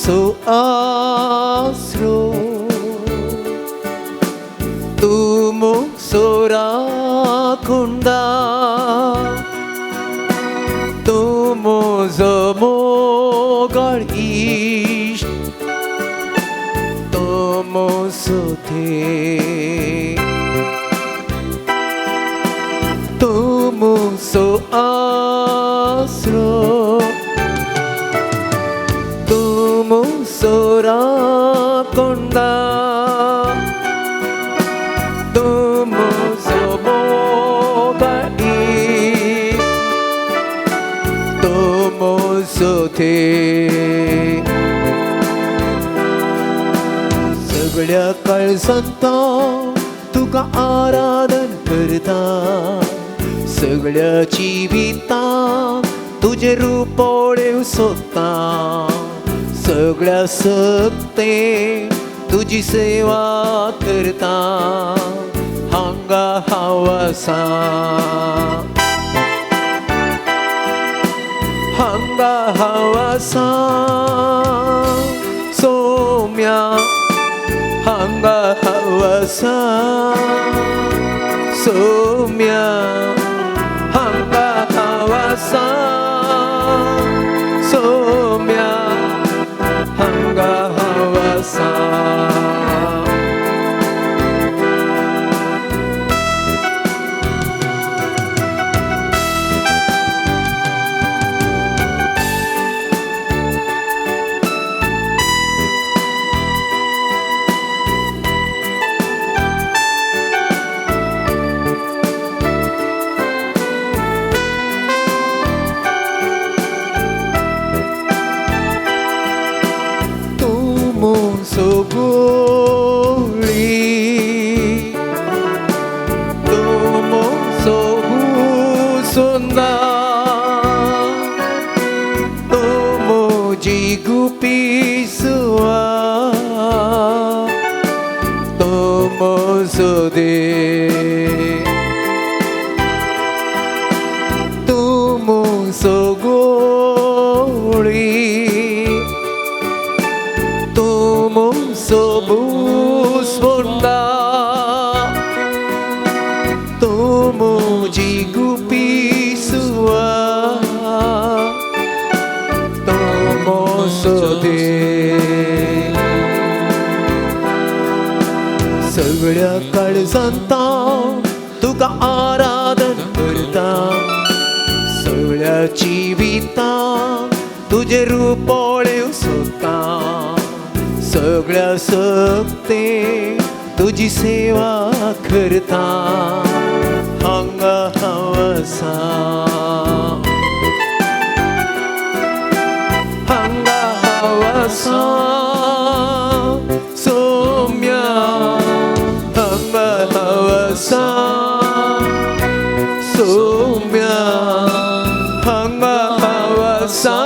So आसरो तुमो सोराकुंडा तुमो जमोगार इश्ट तुमो सोथे तुमो so आसरो तुमो सोराकुंडा तुमो जमोगार इश्ट तुमो सोथे सगळ्या काळजांता तुका आराधन करता सगळ्या जिवितांत तुझे रुपोळेव सोदता सगळ्या सक्तेन तुझी सेवा करता हांगा हांव आसा हांगा हांव आसा सोम्या हांगा हांव आसा सोम्या हांगा हांव आसा सोम्या हांगा हांव आसा सोगोळी तुमो सोहुसोंदा तुमो जिगुपिसुआ तुमो सोदे तुमो सोगोळी तुमो सोबुसोंदा तुमो जिगुपिसुआ तुमो सोदे सगळ्या काळजांता तुका आराधन करता सगळ्या जिवितांत तुझे रुपोळेव सोदता सगळ्या सक्तेन तुझी सेवा करता हांगा हांव आसा हांगा हांव आसा सोम्या हांगा हांव आसा सोम्या हांगा हांव आसा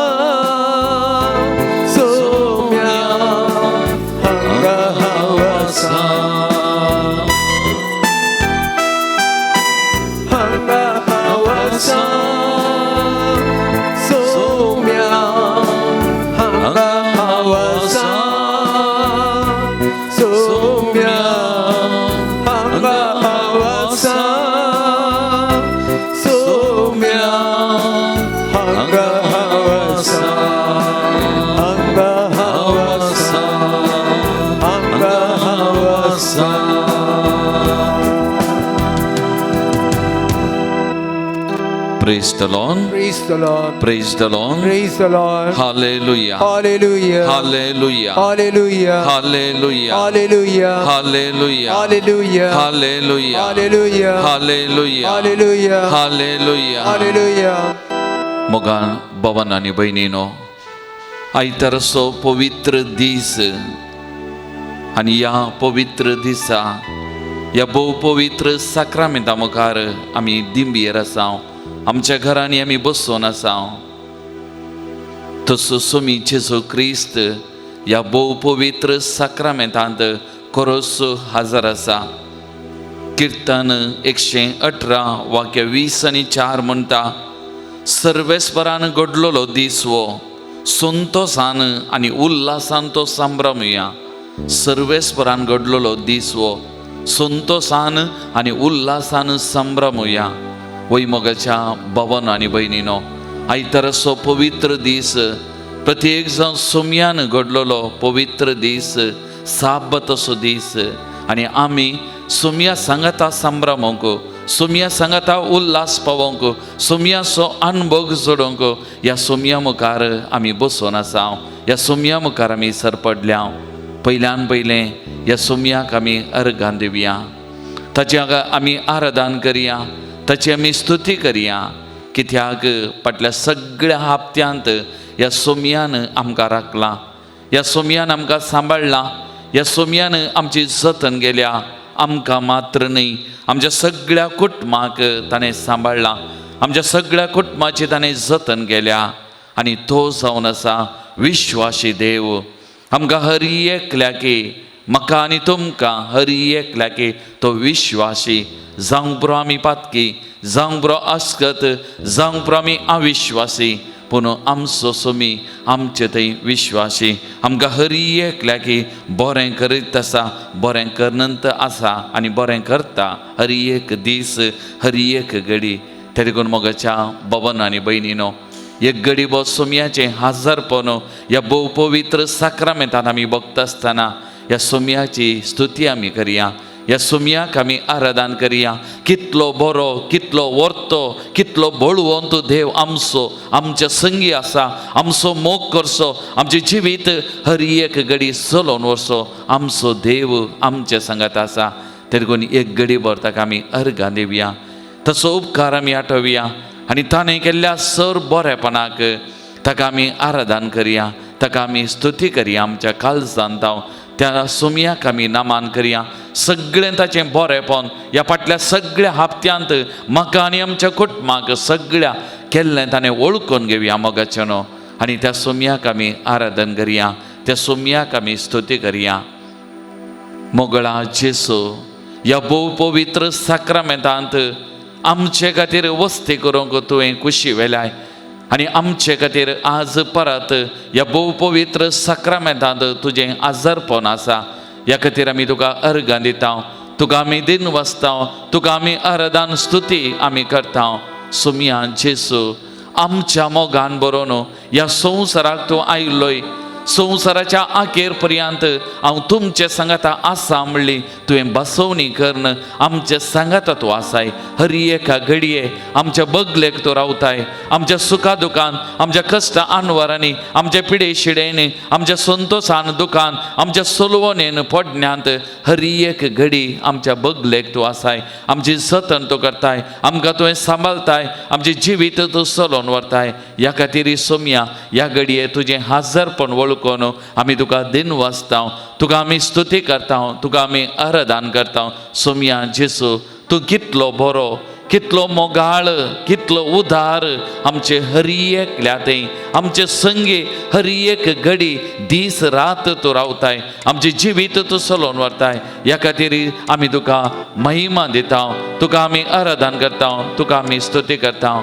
Praise the Lord. Praise the Lord. Praise the Lord. Praise the Lord. Hallelujah. Hallelujah. Hallelujah. Hallelujah. Hallelujah. Hallelujah. Hallelujah. Hallelujah. Hallelujah. Hallelujah. Hallelujah. Hallelujah. Hallelujah. Hallelujah. Moga भवन आणि बहिणीनो आयतारचो पवित्र दीस आणि या पवित्र दिसा या बहु पवित्र साक्रामेंता मुखार आमी दिंबीर आसाव आमच्या घरांनी आमी बसून आसाव तसो सोमी जेजू क्रिस्त या बहु पवित्र साक्रामेंतांत खरोच हजर आसा कीर्तन 118 वाक्य 20 आणि 4 म्हणटा सर्वेस्परान घडलोलो दीस वो संतोषान आनी उल्हासान तो संभ्रमुया. सर्वेस्परान घडलेलो दीस हो संतोषान आनी उल्हासान संभ्रमुया. वैमोगाच्या भावांनो आनी भयणींनो, आयतारचो पवित्र दीस, प्रत्येक जावन सोमयान घडलेलो पवित्र दीस, साबतसो दीस, आनी आमी सोमया सांगाता संभ्रमोंक, सोमया सांगाता उल्हास पावोंक, सोमयाचो अनुभव जोडोंक ह्या सोमया मुखार आमी बसून आसा. ह्या सोमया मुखार आमी सरपडल्या. पयल्यान पयलें ह्या सोमयाक आमी अर्घां दिवया, ताचे आमी आराधन करया, ताची आमी स्तुती करया. कित्याक फाटल्या सगळ्या हप्त्यांत ह्या सोमयान आमकां राखलां, ह्या सोमयान आमकां सांबाळ्ळां, ह्या सोमयान आमची जतन केल्या. आमकां मात्र न्ही, आमच्या सगळ्या कुटुंबाक ताणें सांबाळ्ळां, आमच्या सगळ्या कुटुंबाची ताणें जतन केल्या. आनी तो जावन आसा विश्वासी देव. आमकां हर एकल्याकी, म्हाका आनी तुमकां हर एकल्याकी तो विश्वासी. जावंक पुरो आमी पातकी, जावंक पुरो अस्कत, जावंक पुरो आमी अविश्वासी, पूण आमचो सोमी आमचे थंय विश्वासी. आमकां हर एकल्याकी बरें करीत आसा, बरें करनंत आसा आनी बरें करता हर एक दीस, हर एक घडी. ते देखून मोगाच्या भावांनो आनी भयणींनो, एक घडी भो सोमयाचें हाजरपण ह्या भोव पवित्र साक्रामेंतान आमी भोगता आसतना ह्या सोमयाची स्तुती आमी करया, ह्या सोमयाक आमी आराधन करया. कितलो बरो, कितलो वर्तो, कितलो बळवंत देव आमचो, आमच्या संगी आसा. आमचो मोग करचो, आमचें जिवीत हर एक घडी चलोवन वचो आमचो देव आमच्या सांगात आसा. ते देखून एक घडी भर ताका आमी अर्घां दिवया, तसो उपकार आमी आठवया आनी ताणें केल्ल्या सर बरेपणाक ताका आमी आराधन करया, ताका आमी स्तुती करया. आमच्या काळजांत त्या सोमयाक आमी नामान करया. सगळें ताचें बरेंपण ह्या फाटल्या सगळ्या हप्त्यांत म्हाका आनी आमच्या कुटुंबाक सगळ्या केल्लें ताणें वळखून घेवया मोगाचें न्हू. आनी त्या सोमयाक आमी आराधन करया, त्या सोमयाक आमी स्तुती करया. मोगळा जेसू, ह्या भोव पवित्र साक्रामेंतांत आमचे खातीर वस्ती करूंक तुवें कुशी वेल्याय आनी आमचे खातीर आज परत ह्या भोव पवित्र साक्रामेंतांत तुजें आजरपण आसा. ह्या खातीर आमी तुका अर्घां दिता, तुका आमी दिन वाचता, तुका आमी आराधन स्तुती आमी करता. सोमया जेसू, आमच्या मोगान बरोवन ह्या संवसाराक तूं आयिल्लोय, संवसाराच्या आखेर पर्यंत हांव तुमचे सांगाता आसा म्हणली तुवें बसवणी करन आमच्या सांगाता तूं आसाय. हर एका घडये आमच्या बगलेक तूं रावताय, आमच्या सुखा दुखान, आमच्या कश्ट आनवरांनी, आमच्या पिडे शिडेन, आमच्या संतोषान दुखान, आमच्या सोलवणेन पडण्यांत हर एक घडी आमच्या बगलेक तूं आसाय. आमची जतन तूं करताय, आमकां तुवें सांबाळताय, आमचें जिवीत तूं चलोवन व्हरताय. ह्या खातीर सोमया ह्या घडये तुजें हाजरपण वळखून आमी तुका दिन वाचता, तुका आमी स्तुती करता, तुका आमी आराधन करता. सोमया जेसू, तूं कितलो बरो, कितलो मोगाळ, कितलो उदार आमचे हर एकल्यातय, आमचे संगी हर एक घडी दीस रात तूं रावताय, आमचें जिवीत तूं चलोवन व्हरताय. ह्या खातीर आमी तुका महिमा दिता, तुका आमी आराधन करता, तुका आमी स्तुती करता.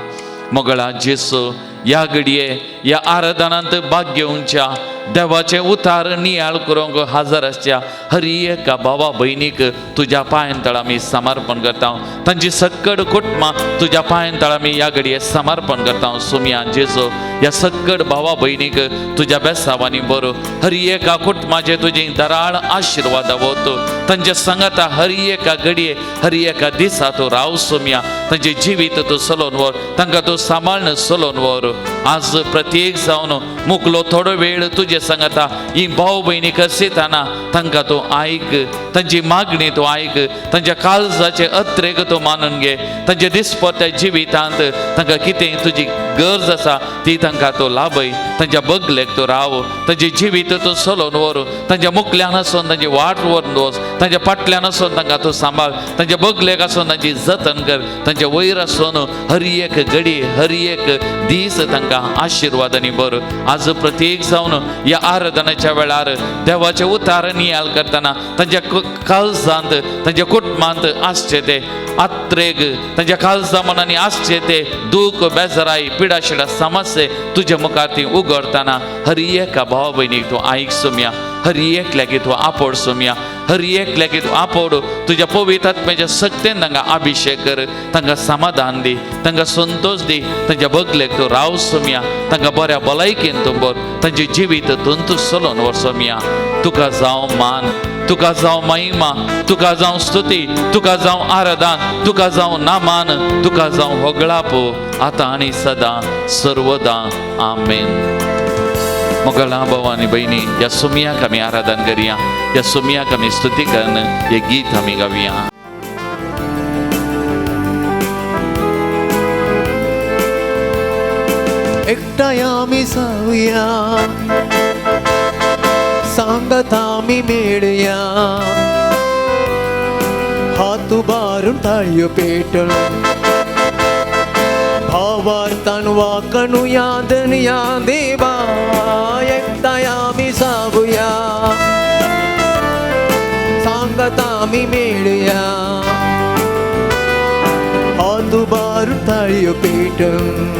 मोगळा जेसू, ह्या घडये ह्या आराधनांत भाग घेवच्या, देवाचे उतार नियाळ करूंक हाजर आसच्या हर एका भावा भयणीक तुज्या पांयतळ आमी समर्पण करता. तांची सक्कड कुटुंबां तुज्या पांयतळ आमी ह्या घडये समर्पण करता. सोमया जेसू, ह्या सक्कड भावा भयणीक तुज्या बेसांवांनी बर, हर एका कुटुंबाचे तुजी दराळ आशिर्वाद वतो. तांच्या सांगाता हर एका घडये, हर एका दिसा तूं राव सोमया, तांचे जिवीत तूं चलोवन व्हर, तांकां तूं सांबाळन चलोवन व्हर. आज प्रत्येक जावन मुकलो थोडो वेळ तुजे सांगाता ही भाव भयणी करसिताना तांकां तूं आयक, तांची मागणी तूं आयक, तांच्या काळजाचे अत्रेक तूं मानून घे. तांच्या दिसपट्या जिवितांत तांकां कितें तुजी गरज आसा ती तांकां तूं लाभय. तांच्या बगलेक तूं राव, तांचे जिवीत तूं चलोवन व्हर, तांच्या मुखल्यान आसून तांची वाट व्हरून वच, तांच्या फाटल्यान आसून तांकां तूं सांबाळ, तांच्या बगलेक आसून तांची जतन कर, तांच्या वयर आसून हर एक घडी, हर एक दीस तांकां तांकां आशिर्वादांनी भर. आज प्रत्येक जावन ह्या आराधनाच्या वेळार देवाचे उतार नियाल करतना तांच्या काळजांत तांच्या कुटुंबांत आसचे ते आत्रेग, तांच्या काळजा मनांनी आसचे ते दूख बेजाराई पिडाशिडा समस्ये तुज्या मुखार ती उगडतना हर एका भावा भयणीक तूं आयक सोम्या, हर एक लेगीत तूं आपोड सोम्या, हर एक लेगीत तूं आपोड तुज्या पवित्र आत्म्याच्या शक्तीन तांकां अभिषेक कर, तांकां समाधान दी, तांकां संतोष दी. तांच्या बगलेक तूं राव सोम्या, तांकां बऱ्या भलायकेन तूं बर, तांचे जिवीत तंतू चलोवन व्हर सोम्या. तुका जावं मान, तुका जावं महिमा, तुका जावं स्तुती, तुका जावं आराधन, तुका जावं नामान, तुका जावं होगळाप आतां आनी सदां सर्वदा. आमेन. मोगला भाव आनी भयणी, ह्या सोमयाक आमी आराधन करुया, ह्या सोमयाक आमी स्तुती करन हे गीत आमी गावया. एकठांय आमी जावया, सांगत आमी मेळया, हात उबारून ताळयो पेटून भावार्थान वाकणुया धन्या देवा. एकठांय आमी जावया, सांगत आमी मेळया, हात उबारून ताळयो पेटून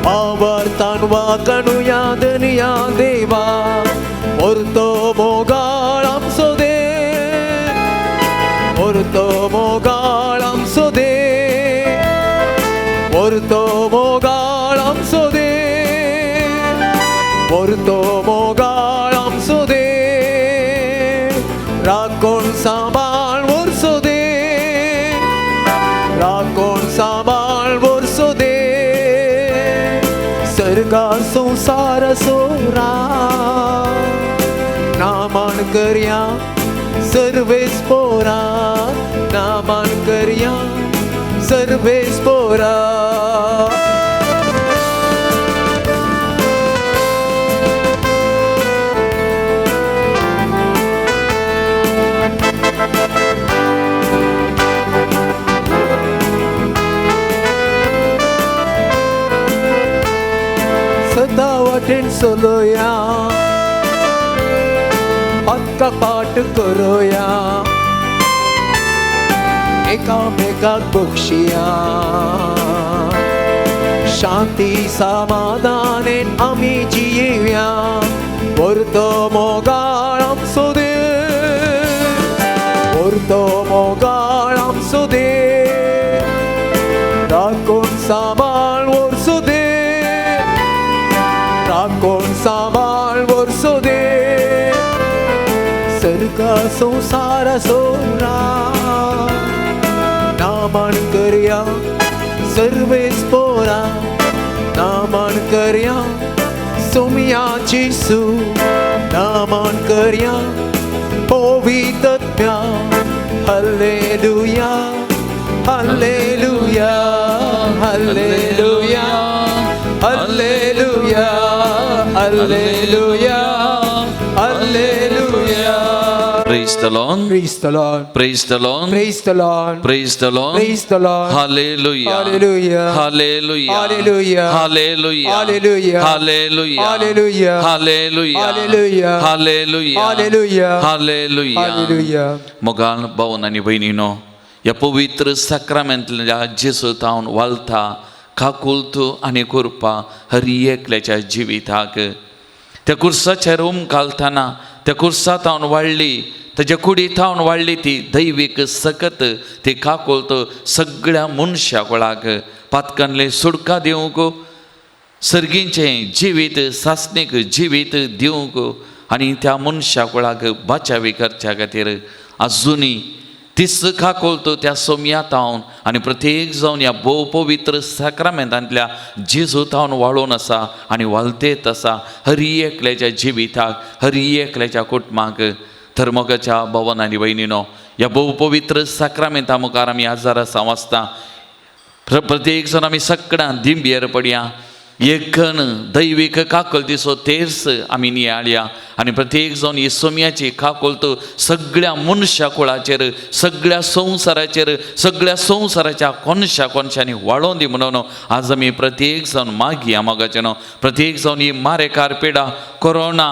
भावार्थान वाकणुया धन्या देवा. मोरतो मोगाळ आमचो देव, मोरतो मोगाळ आमचो देव, मोरतो मोगाळ आमचो देव, मोरतो मोगाळ आमचो देव. राखण सांबाळ मोरचो देव, राखण सांबाळ मोरचो देव. सर्गा संसार सोरा नामान करया सर्वेस पोरा, नामान करया सर्वेस पोरा. सदा वाटेन चलोया, अक्का पाठ करोया, एकामेकाक बक्षिया. शांती समाधानेन आमी जियेवया. मोरतो मोगाळ आमचो देव, मोरतो मोगाळ आमचो देव. राखण सांबाळ मोरचो देव, राखण सांबाळ मोरचो देव. सर्गा संसार सोरा नामान करया सर्वेस पोरा, नामान करया सोमयाची सू, नामान करया पवित्रत्म्या. हल्लेलुया हल्लेलुया हल्लेलुया हल्लेलुया हल्लेलुया हल्लेलुया. Praise the Lord. Praise the Lord. Praise the Lord. Praise the Lord. Praise the Lord. Praise the Lord. Hallelujah. Hallelujah. Hallelujah. Hallelujah. Hallelujah. Hallelujah. Hallelujah. Hallelujah. Hallelujah. Hallelujah. Hallelujah. Hallelujah. Hallelujah. Hallelujah. मोगाल भावन आनी भयणीनो, ह्या पवित्र साक्रामेंतल्या जेजू तावन वालता खाकुलतू आनी कुरपा हर एकल्याच्या जिविताक. त्या कुर्साचेर घालतना त्या कुर्सात हांव वाडली, ताच्या कुडीत हांव वाडली ती दैवीक सकत ती काकोलत सगळ्या मनशाकुळाक पातकांतले सुडका दिवंक, सर्गींचें जिवीत सासणीक जिवीत दिवंक आनी त्या मनशाकुळाक बाचावी करच्या खातीर आजुनी तीस काकोलत त्या सोमयात हांव आनी प्रत्येक जावन ह्या भोव पवित्र साक्रामेंतांतल्या जेजूत हांव वाळून आसा आनी वालतेत आसा हर एकल्याच्या जिविताक, हर एकल्याच्या कुटुंबाक. धर्मकाच्या भवन आनी भयणीनो, ह्या भोव पवित्र साक्रामेंता मुखार आमी आजार आसा वाचता. प्रत्येक जण आमी सगळ्यां दिंबेर पडया. एकन दैविक काकल दिसो तेर्स आमी नियाळया आनी प्रत्येक जावन ही सोम्याची काकल तो सगळ्या मनशा कुळाचेर सगळ्या संवसाराच्या कोनशा कोनशांनी वाळोवन दी म्हणून आज आमी प्रत्येक जावन मागया मोगाचें न्हू प्रत्येक जावन ही मारेकार पिडा कोरोना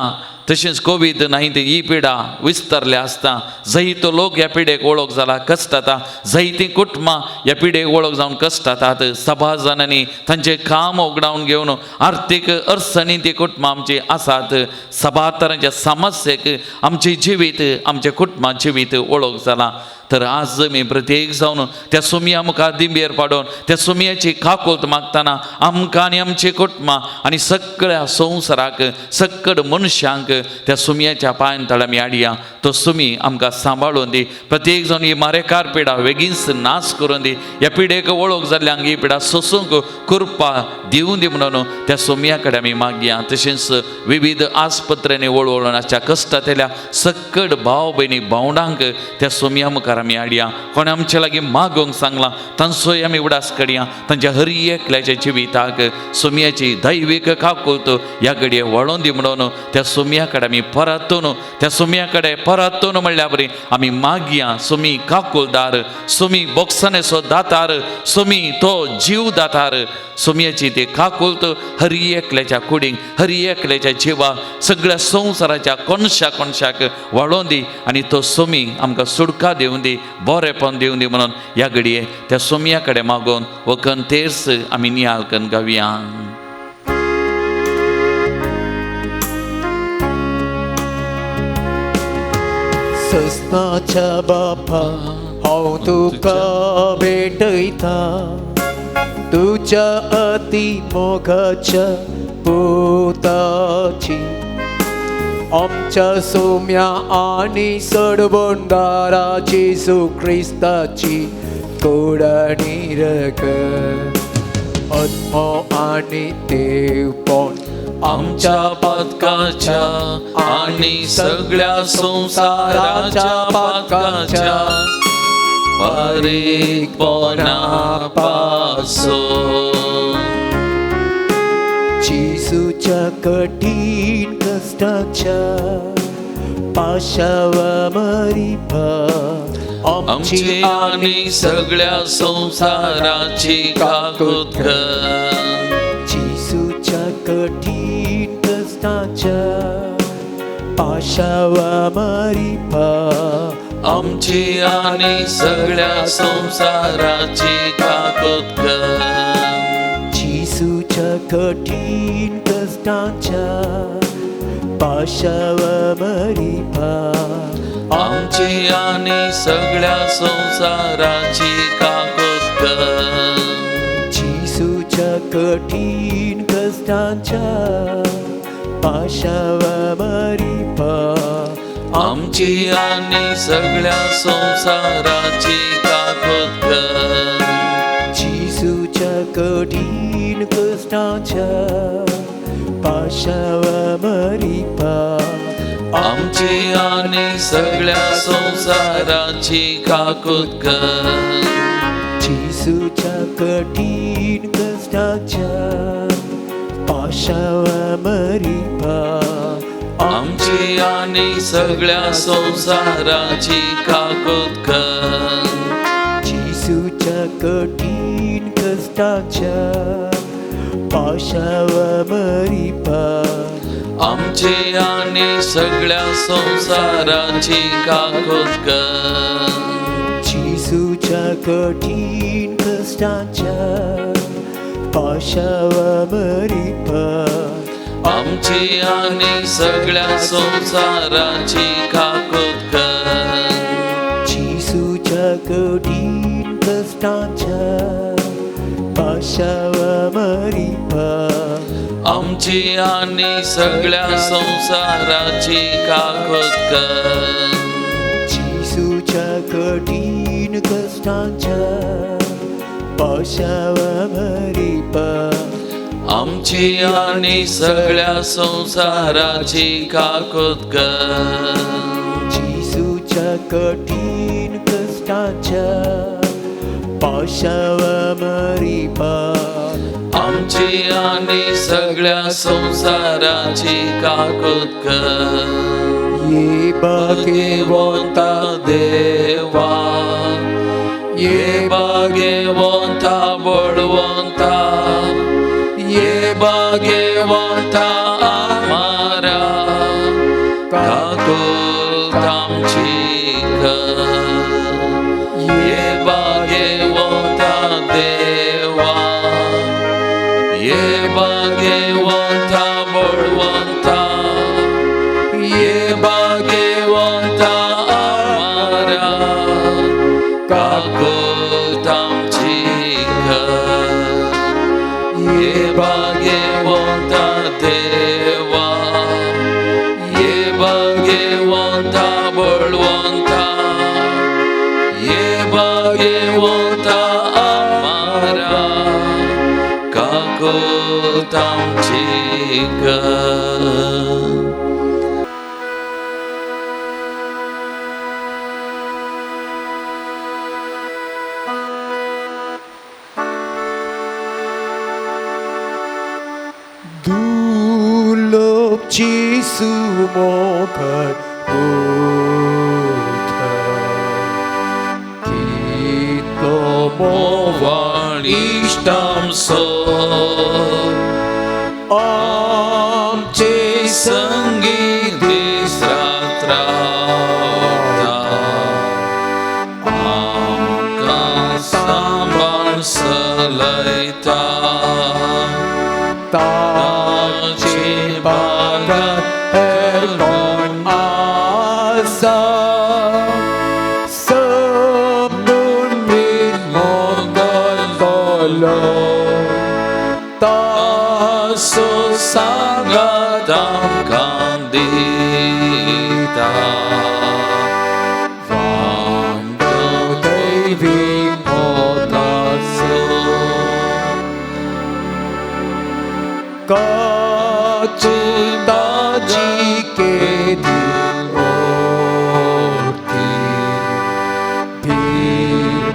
तशेंच कोविड-19 ही पिडा विस्तारल्या आसता जायतो लोक ह्या पिडेक वळख जाला कश्ट जाता जायतीं कुटुंबां ह्या पिडेक वळख जावन कश्ट जातात सभा जाणांनी तांचें काम उगडावन घेवन आर्थीक अडचणी ती कुटुंबां आमची आसात सभातरांच्या समस्येक आमचें जिवीत आमच्या कुटुंबां जिवीत वळख जाला तर आज मी प्रत्येक जावन त्या सोमया मुखार दिंबेर पाडून त्या सोमयाची काकोत मागतना आमकां आनी आमचे कुटुंबां आनी सगळ्या संवसाराक सकड मनशांक त्या सोमयाच्या पांय तळ आमी हाडया तो सोमी आमकां सांबाळून दी प्रत्येक जावन ही मारेकार पिडा बेगीनच नाश करून दी ह्या पिडेक वळख जाल्ल्यांक ही पिडा सोसूंक कृपा दिवून दी म्हणून त्या सोमया कडेन आमी मागया तशेंच विविध आस्पत्र्यांनी वळवळणाच्या कश्टांतल्या सकड भाव भयणी भावंडांक त्या सोमया मुखार आमी हाडया कोणे आमचे लागीं मागोवंक सांगलां तांचोय आमी उडास करया तांच्या हर एकल्याच्या जिविताक सोमयाची दैवीक काकूत ह्या घडये वळोवन दी म्हणून त्या सोमया कडेन आमी परतून त्या सोमया कडेन परतून म्हणल्यार बरी आमी मागया सोमी काकूलदार सोमी बोक्सनेचो दातार सोमी तो जीव दातार सोमयाची ती काकूलत हर एकल्याच्या कुडींक हर एकल्याच्या जिवाक सगळ्या संवसाराच्या कोनशा कोनशाक वाळोवन दी आनी तो सोमी आमकां सुडका दिवून दी बरेपण दिवून दी म्हणून ह्या घडये त्या सोमया कडेन मागोवन वखन तेर्स आमी नियाळ करून गावया सस्नाच्या बापा हांव तुका भेटयता तुझ्या अति मोगाच्या पोताची आमच्या सोम्या आणि सडबोंडारा जेजू ख्रिस्ताची कोडाणी रग आत्मा आणि देवपण आमच्या पातकाच्या आणि सगळ्या संसाराच्या पातकाच्या बारीकपणापासून जेजूच्या कठीण कष्टाच्या पाशावरी आमची आणि सगळ्या संसाराची काकूत कर जेजूच्या कठीण कष्टाच्या पाशावरी आमची आणि सगळ्या संसाराची काकूत कर जेजूच्या कठीण कष्टाच्या पाशावरी आमची आणि सगळ्या संसाराची काकूत कर जेजूच्या कठीण कष्टाच्या पाशावरी आमची आणि सगळ्या संसाराची काकूत कर जेजूच्या कठीण कष्टाच्या पाशावरी आमची आणि सगळ्या संसाराची काकूत कर जेजूच्या कठीण कष्टाच्या पाशावरी आमची आणि सगळ्या संसाराची काकूत कर जेजूच्या कठीण कष्टाच्या पाशावरी आमची आणि सगळ्या संसाराची काकूत कर जेजूच्या कठीण कष्टाच्या पाशावरी आमची आणि सगळ्या संसाराची काकूत कर जेजूच्या कठीण कष्टाच्या पाशावरी आमची आणि सगळ्या संसाराची काकूत कर जेजूच्या कठीण कष्टाच्या पाशावरी आमची आणि सगळ्या संसाराची काकूत कर जेजूच्या कठीण कष्टाच्या पाशावरी आमची आणि सगळ्या संसाराची काकूत कर. ये भाग्यवंता देवा, ये भाग्यवंता बळवंता, ये भाग्यवंता आम्हारा काकूत आमची कर. ये भाग्यवंता देवा, ये भाग्यवंता बळवंता, ये भाग्यवंता आम्हारा काकूत आमची कर. ये भाग्यवंता देवा, ये भाग्यवंता बळवंता, ये भाग्यवंता आम्हारा काकूत आमची कर. 두렵지 수목할 못한 길 넘어와 이시담소 엄지 성기 디스라트라다 암간 삼반 설레이다 따지 바다 해건 아사 섭문 및 먹은 걸로 따소 상가담 간디다 왕도 데이비 까준다 지게 되었디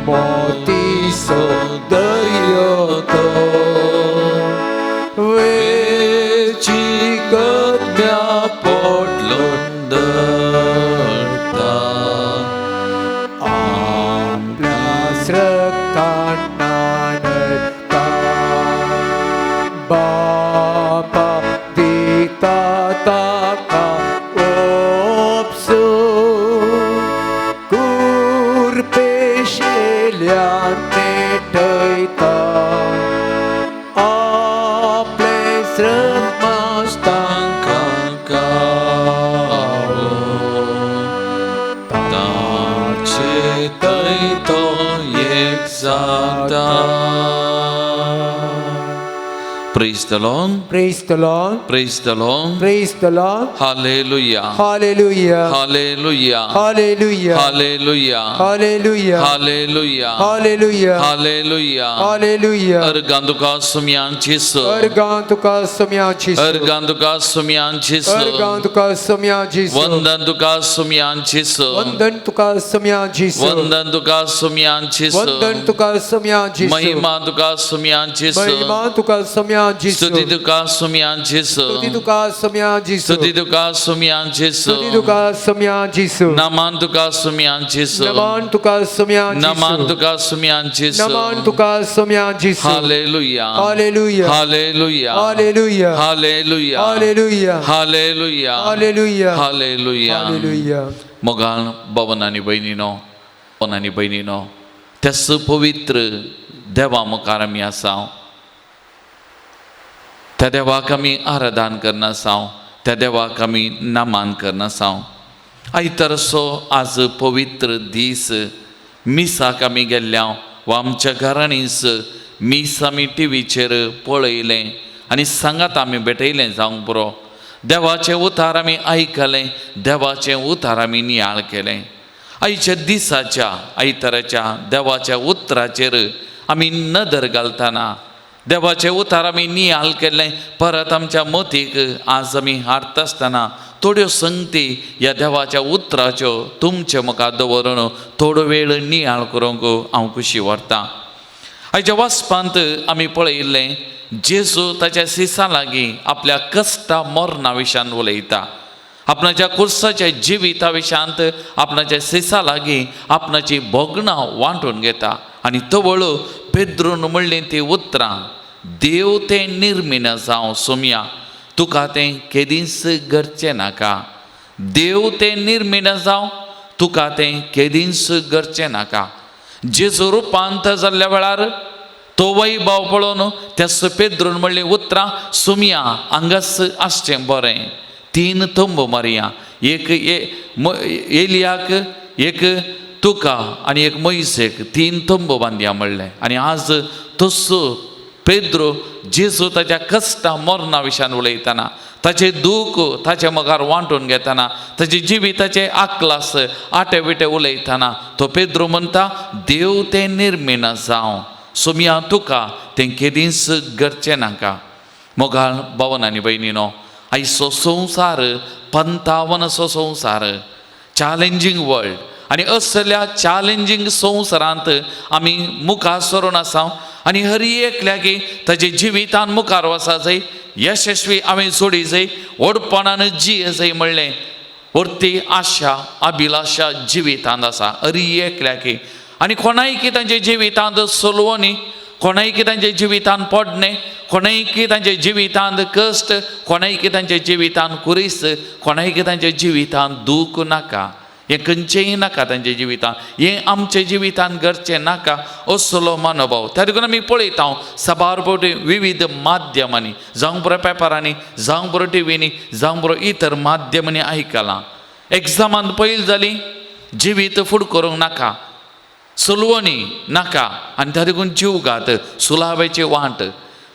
빌못이서 들여도 왜 지금 portlunderta 암라스럭한 나는 Bapa ditataka opsu kurpeşelyan netayta aple srmastan kankao taçetay to yekzata. Praise the Lord. Praise the Lord. Praise the Lord. Praise the Lord. Hallelujah. Hallelujah. Hallelujah. Hallelujah. Hallelujah. Hallelujah. Hallelujah. Hallelujah. Hallelujah. Hallelujah. Erganduka sumyanchis. Ergantuka sumyanchis. Erganduka sumyanchis. Ergantuka sumyanchis. Vandanduka sumyanchis. Vandantuka sumyanchis. Vandanduka sumyanchis. Vandantuka sumyanchis. Mahimanduka sumyanchis. Mahimantuka sumyanchis. Studiduka sumyanchis. Studiduka sumyanchis. Studiduka sumyanchis. Studiduka sumyanchis. Namanduka sumyanchis. Namantuka sumyanchis. Namanduka sumyanchis. Namantuka sumyanchis. Hallelujah. Hallelujah. Hallelujah. Hallelujah. Hallelujah. Hallelujah. Hallelujah. Hallelujah. Hallelujah. Hallelujah. मोगाळ भावन आनी बहिणीनो त्यास पवित्र देवा मुखार आमी आसा. त्या देवाक आमी आराधन करना आसा. त्या देवाक आमी नामान करना आसा. आयतारसो आज पवित्र दीस मिसाक आमी गेल्ल्या वा आमच्या घरांनीच मीस आमी टीव्हीचेर पळयलें आनी सांगात आमी भेटयलें जावंक पुरो. देवाचें उतार आमी आयकलें. देवाचें उतार आमी नियाळ केलें. आयच्या दिसाच्या आयताराच्या देवाच्या उतराचेर आमी नदर घालतना देवाचें उतार आमी नियाळ केल्लें. परत आमच्या मतीक आज आमी हाडटा आसतना थोड्यो संगती ह्या देवाच्या उतराच्यो तुमचे मुखार दवरून थोडो वेळ नियाळ करूंक हांव खुशी व्हरतां. आयच्या वाचपांत आमी पळयल्लें जेजू ताच्या सिसा लागीं आपल्या कश्टा मरणा विशान उलयता. आपणाच्या कुर्साच्या जिविता विशांत आपणाच्या सिसा लागीं आपणाची भोगणां वांटून घेता. आनी तवळू पेद्रून म्हणली ती उतरां, देव तें निर्मीण जावं सोम्या, तुका तें केदींच करचें नाका. देव तें निर्मीण जावं, तुका तें केदींच करचें नाका. जेजू रुपांत जाल्ल्या वेळार तो वैभव पळोवन त्या पेद्रून म्हणली उतरां, सोम्या हांगाच आसचें बरें. 3 तंब मारया, एक एलियाक, एक तुका आनी एक मोइसेक 3 तंब बांदया म्हणलें. आनी आज तसो पेद्रो जेजू ताच्या कश्टा मरणा विशान उलयतना, ताचें दूख ताच्या मोगार वांटून घेतना, ताचे जिविताचे आकलास आटे बिटे उलयतना तो पेद्रो म्हणटा, देव तें निर्मीण जावं, सोम्या तुका तें केदींच करचें नाका. मोगाळ भावन आनी भयणीनो, आयचो संवसार पंतावन असो संवसार, चॅलेंजींग वर्ल्ड. आनी असल्या चॅलेंजींग संवसारांत आमी मुखार सरून आसा. आनी हर एकल्याक ताचे जिवितान मुखार वचा जाय, यशस्वी हांवें सोडी जाय, ओडपणान जिये जाय म्हणलें परती आशा अभिलाशा जिवितांत आसा हर एकल्याक. आनी कोणायकी तांचे जिवितांत सोलवणी, कोणायकी तांचे जिवितांत पडणे, कोणायकी तांचे जिवितांत कश्ट, कोणायकी तांचे जिवितांत कुरीस, कोणायकी तांचे जिवितांत दूख नाका. हें खंयचेंय नाका तांच्या जिवितांत, हें आमच्या जिवितांत घडचें नाका असलो मनोभाव. त्या देखून आमी पळयता सभारभोवटी विविध माध्यमांनी, जावं बरो पेपरांनी, जावं बरो टिव्हीनी, जावं बरो इतर माध्यमांनी आयकलां. एग्जामांत पयली जाली, जिवीत फुडें करूंक नाका, सुलवणी नाका, आनी त्या देखून जीव घात, सुलावेची वांट.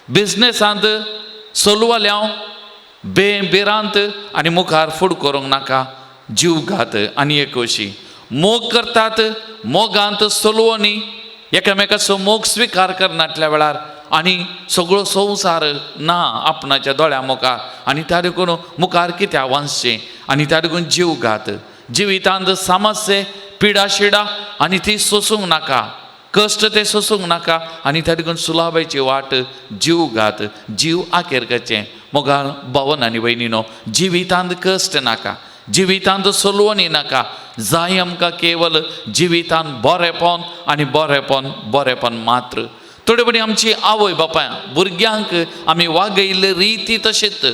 बिजनेसांत चलवल्याव बेरांत आनी मुखार फुडें करूंक नाका, जीव घात. आनी एक अशी मोग करतात, मोगांत चलवणी, एकामेकाचो मोग स्विकार करनातल्या वेळार आनी सगळो संवसार ना आपणाच्या दोळ्या मुखार, आनी त्या देखून मुखार कित्याक वाचचें, आनी त्या देखून जीव घात. जिवितांत समस्ये, पिडा शिडा आनी ती सोसूंक नाका, कश्ट ते सोसूंक नाका, आनी त्या देखून सुलावेची वाट, जीव घात, जीव आखेर करचें. मोगाळ भावन आनी भयणीनो, जिवितांत कश्ट नाका, जिवितांत सोलवणी नाका, जाय आमकां केवल जिवितांत बरेपण आनी बरेपण मात्र. थोडे बडी आमची आवय बापाय भुरग्यांक आमी वागयल्ले रिती तशेंच.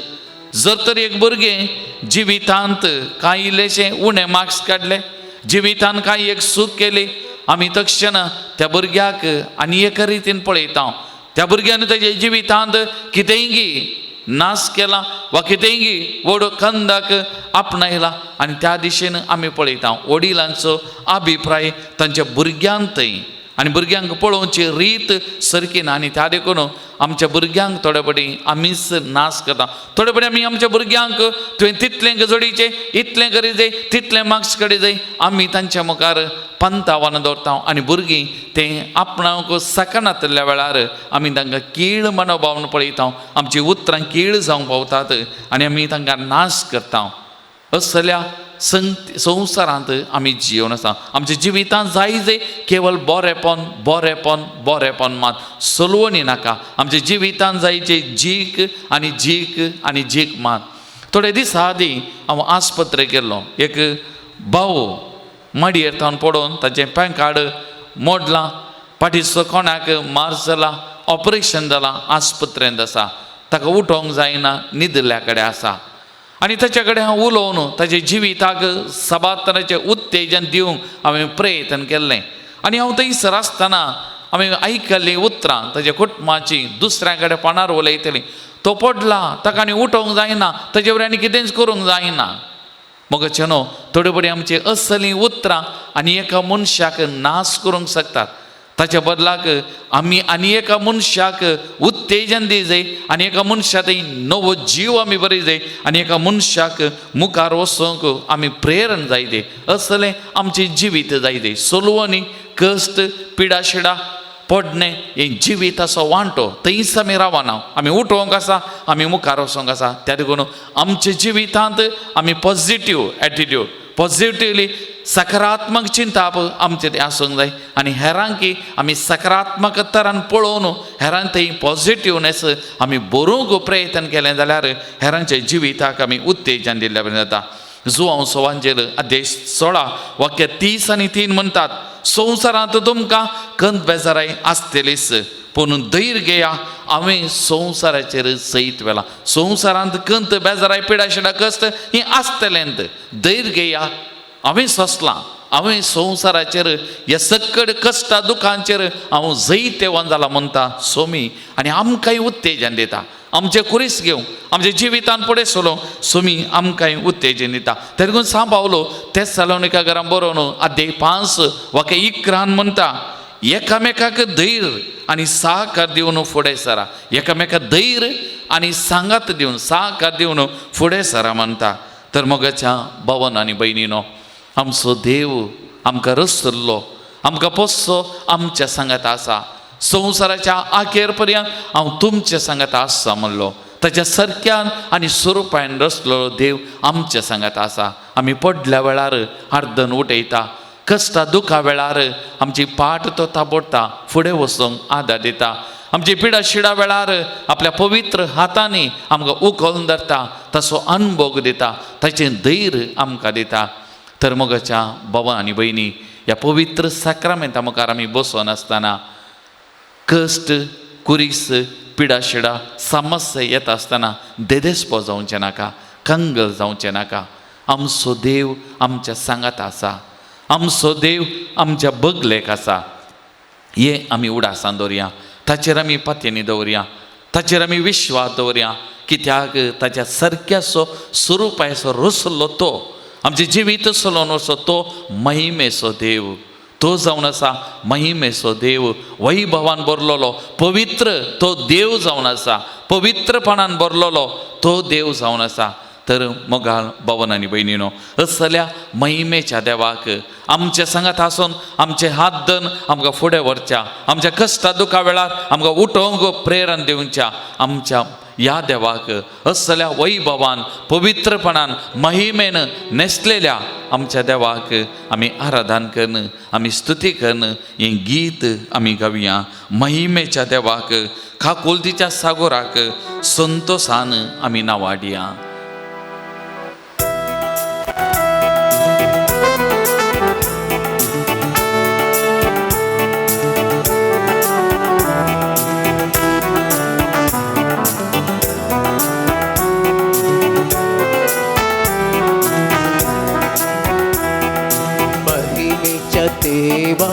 जर तर एक भुरगें जिवितांत कांय इल्लेशें उणें मार्क्स काडले, जिवितांत कांय एक चूक केली, आमी तक्षण त्या भुरग्याक आनी एका रितीन पळयता, त्या भुरग्यान ताच्या जिवितांत कितेंय नाश केला वा कितेंय व्हड कंदाक आपणायला, आनी त्या दिशेन आमी पळयता वडिलांचो अभिप्राय तांच्या भुरग्यांतय, आनी भुरग्यांक पळोवची रीत सारकी ना. आनी त्या देखून आमच्या भुरग्यांक थोडे बडी आमीच नाश करता. थोडे बडी आमी आमच्या भुरग्यांक तुवें तितलें जोडीचें, इतलें करी जाय, तितलें मार्क्स काडी जाय, आमी तांच्या मुखार पंतावन दवरता. आनी भुरगीं तें आपणाक सकनातल्या वेळार आमी तांकां कीळ मनोभावन पळयता, आमची उतरां कीळ जावंक पावतात आनी आमी तांकां नाश करता. असल्या संवसारांत आमी जिवन आसा. आमच्या जिवितांत जाय जाय केवळ बरेपण मात, सोलवणी नाका. आमच्या जिवितांत जायचे जीक आनी जीक मात. थोडे दीस आदीं हांव आस्पत्रेक गेल्लो. एक भाऊ मडयेर थावन पडोवन ताचें पॅन कार्ड मोडलां, फाटीचो कोणाक मार जाला, ऑपरेशन जालां, आस्पत्रेंत आसा, ताका उठोवंक जायना, न्हिदल्या कडेन आसा. आनी ताचे कडेन हांव उलोवन ताचे जिविताक सबातराचें उत्तेजन दिवंक हांवें प्रयत्न केल्लें. आनी हांव थंयसर आसतना हांवें आयकल्लीं उतरां ताच्या कुटुंबाची दुसऱ्या कडेन फोनार उलयतलीं. तो पडला, ताका आनी उठोवंक जायना, ताचे वरी आनी कितेंच करूंक जायना. मोगचेनो थोडे बडी आमची असलीं उतरां आनी एका मनशाक नाश करूंक शकतात. ताच्या बदलाक आमी आनी एका मनशाक उत्तेजन दी जाय, आनी एका मनशाक नवो जीव आमी बरी जाय, आनी एका मनशाक मुखार वचूंक आमी प्रेरण जाय दे. असलें आमचें जिवीत जाय दे. सोलवणी, कश्ट, पिडा शिडा, पडणे हें जिविताचो वांटो थंयच आमी रावना. आमी उठोवंक आसा, आमी मुखार वचोंक आसा. त्या देखून आमच्या जिवितांत आमी पॉजिटीव एटिट्यूड, पॉझिटिव्हली सकारात्मक चिंता आमचे ते आसूंक जाय आनी हेरांक की आमी सकारात्मक तरान पळोवन हेरांक थंय पॉझिटिव्हनेस आमी बरोवंक प्रयत्न केलें जाल्यार हेरांच्या जिविताक आमी उत्तेजन दिल्ल्या बरें जाता. जुआंव सोवांचेर अध्याय 16 वाक्य 30 आनी 3 म्हणटात, संवसारांत तुमकां कंत बेजाराय आसतलीच, पूण धैर्य घेया, हांवें संवसाराचेर सैत वेला. संवसारांत कंत बेजाराय पिडा शिडा कश्ट ही आसतलेंत, धैर्य घेया, हांवें सोंसलां, हांवें संवसाराचेर ह्या सकड कश्टा दुखांचेर हांव जैतेवन जाला म्हणटा सोमी. आनी आमकांय उत्तेजन दिता, आमचे कुरीस घेवं, आमच्या जिवितान फुडें चलोवं सोमी आमकांय उत्तेजन दिता. तरी करून सांग पावलो तेस्सलोनिका घरान बरोवन अध्याय 5 वाक्य 11 म्हणटा, एकामेकाक धैर्य आनी सहकार दिवन फुडें सरा. एकामेकाक धैर्य आनी सांगात दिवन सहकार दिवन फुडें सरा म्हणटा. तर मोगाच्या भावन आनी भयणीनो, आमचो देव आमकां रचतलो, आमकां पोसचो आमच्या सांगात आसा. संवसाराच्या आखेर पर्यंत हांव तुमच्या सांगात आसा म्हणलो. ताच्या सारक्यान आनी स्वरुपान रचलो देव आमच्या सांगात आसा. आमी पडल्या वेळार आर्दन उठयता, कश्टा दुखा वेळार आमची पाट तो ताबडता फुडें वचूंक आदार दिता. आमची पिडा शिडा वेळार आपल्या पवित्र हातांनी आमकां उखलून धरता, तसो अनुभव दिता, ताचें धैर्य आमकां दिता. तर मोगाच्या भावां आनी भयणी, ह्या पवित्र साक्रामेंता मुखार आमी बसोन आसतना कश्ट कुरीस पिडा शिडा समस्या येता आसतना देदेस्पो जावचें नाका, कंगल जावचें नाका. आमचो देव आमच्या सांगात आसा, आमचो देव आमच्या बगलेक आसा. हे आमी उडासान दवरया, ताचेर आमी पातयेनी दवरया, ताचेर आमी विश्वास दवरया. कित्याक ताच्या सारक्याचो स्वरुपाचो रचलो तो, आमचे जिवीत चलोवन वचो तो महिमेचो देव, तो जावन आसा महिमेचो देव. वैभवान भरलेलो पवित्र तो देव जावन आसा, पवित्रपणान भरलेलो तो देव जावन आसा. तर मोगाळ भावन आनी भयणीनो, असल्या महिमेच्या देवाक आमच्या सांगात आसून आमचे हात धन आमकां फुडें व्हरच्या, आमच्या कश्टा दुखा वेळार आमकां उठोवंक प्रेरण दिवच्या आमच्या ह्या देवाक असल्या वैभवान पवित्रपणान महिमेन नेसलेल्या आमच्या देवाक आमी आराधन करन, आमी स्तुती करन हें गीत आमी गावया. महिमेच्या देवाक खाकुलतीच्या सागोराक संतोषान आमी नावाडिया. देवा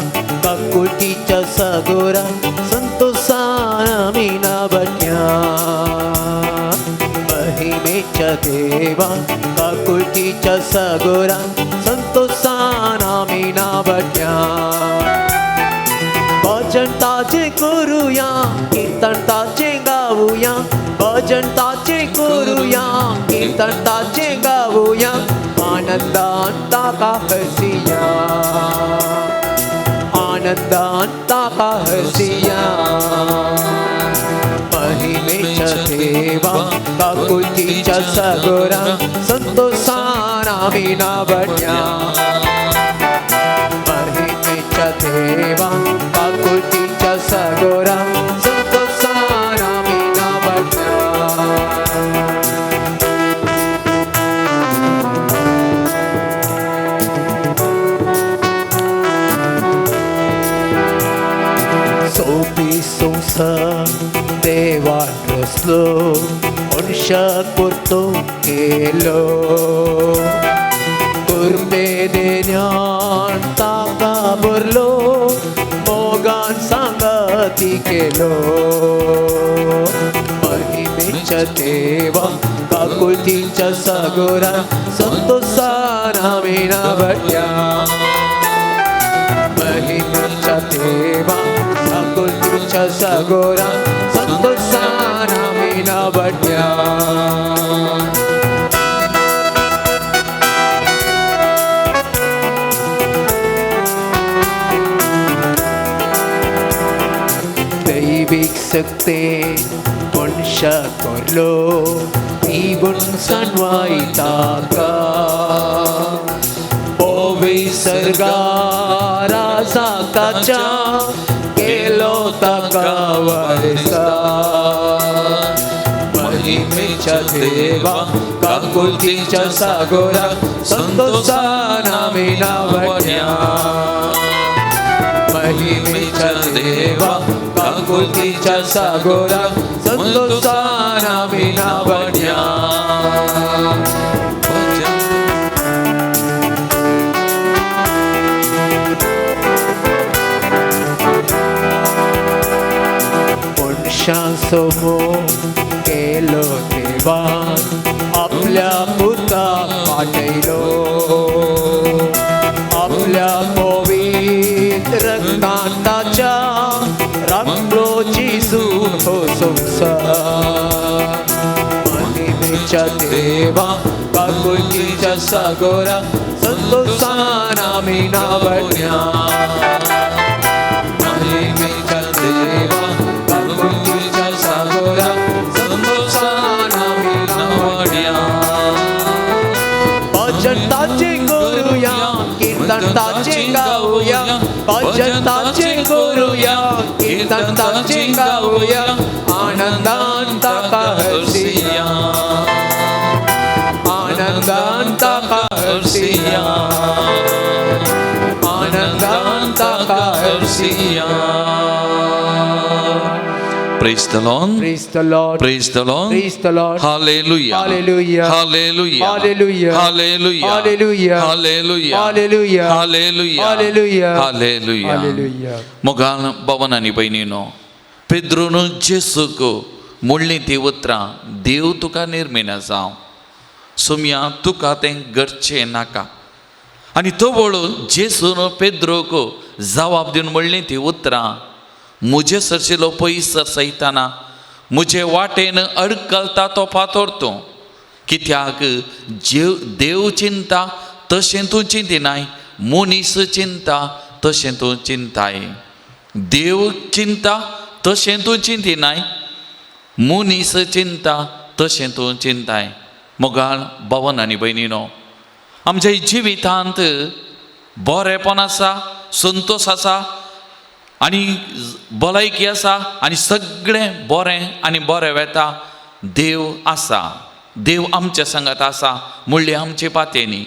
काकुटीच्या सागोरा संतोषान आमी नावडया. महिमेच्या देवा काकुटीच्या सागोरा संतोषान आमी नावडया. भजन ताचे करूया, कीर्तन ताचे गाऊया, भजन ताचे करूया, कीर्तन ताचे गाऊया, आनंदान ताका हसिया, आनंदान ताका हसिया. महिमेच्या देवा काकुतीच्या सागोरा संतोषान आमी नावडया. महिमेच्या देवा काकुतीच्या सागोरा संतोषान आमी नावडया. सोपी संसार देवान रचलो, मनशाक परतो केलो, कुर्मे देण्यान ताका भरलो, मोगान सांगाती केलो. महिमेच्या देवा काकुतीच्या सागोरा संतोषान आमी नावडया. महिमेच्या देवा काकुतीच्या सागोरा संतोषान आमी नावडया. दैविक सक्ते मनशा करलो, ती गुण सणवाई ताका, विसर्गारा साताच्या केलो ताका वरसा महिमेच्या देवा काकुलतीच्या सागोरा संतोषान आम्ही नावड्या महिमेच्या देवा काकुलतीच्या सागोरा संतोषान आम्ही नावड्या समोर केलो देवा आपल्या पुता पाठयलो आपल्या पवित्र रक्तांताच्या रंगलो जिसून हो संसार महिमेच्या देवा काकुलतीच्या सागोरा संतोषान आम्ही नावड्या महिमेच्या देवा काकुलतीच्या सागोरा संतोषान आम्ही नावड्या भजन ताचे करूया कीर्तन ताचे गाऊया भजन ताचे करूया कीर्तन ताचे गाऊया आनंदान ताका हर्षिया आनंदान ताका हर्षिया आनंदान ताका हर्षिया Praise the Lord. Praise the Lord. Praise the Lord. Praise the Lord. Hallelujah. Hallelujah. Hallelujah. Hallelujah. Hallelujah. Hallelujah. Hallelujah. Hallelujah. Hallelujah. Hallelujah. Hallelujah. Hallelujah. मोगान भवन आनी बहिणीनो पेद्रोन जेसूक म्हणली ती उतरां देव तुका निर्मेना जावं सुमया तुका तें घडचें नाका आनी तो वळून जेसून पेद्रोक जबाब दिवन म्हणली ती उतरां मुझे सरशिलो पयस सैताना मुझे वाटेन अडकलता तो फातोर तूं कित्याक देव चिंता तशें तूं चिंतिनाय मनीस चिंता तशें तूं चिंताय देव चिंता तशें तूं चिंतिनाय मनीस चिंता तशें तूं चिंताय मोगाळ भवन आनी भयणीनो आमच्या जिवितांत बरेपण आसा संतोष आसा आनी भलायकी आसा आनी सगळें बरें आनी बरें वेता देव आसा देव आमच्या संगत आसा म्हणली आमचे पातेनी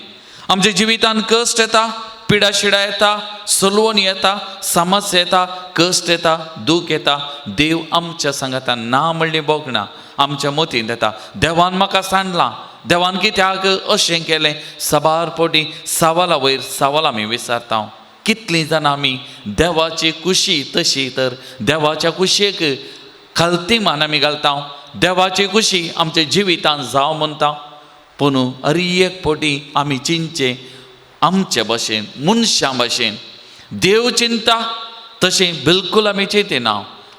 आमच्या जिवितांत कश्ट येता पिडा शिडा येता सलवण येता समस्या येता कश्ट येता दूख येता देव आमच्या संगतान ना म्हणली बोगना आमच्या मतींत येता देवान म्हाका सांडलां देवान कित्याक अशें केलें सबार पोटी सवाला वयर सवाल आमी विचारता कितलीं जाणां आमी देवाची कुशी तशी तर देवाच्या कुशेक खालती मान आमी घालता देवाची कुशी आमच्या जिवितांत जावं म्हणटा पूण एक पोटी आमी चिंतचे आमचे भाशेन मनशां भाशेन देव चिंता तशें बिलकूल आमी चिंतिना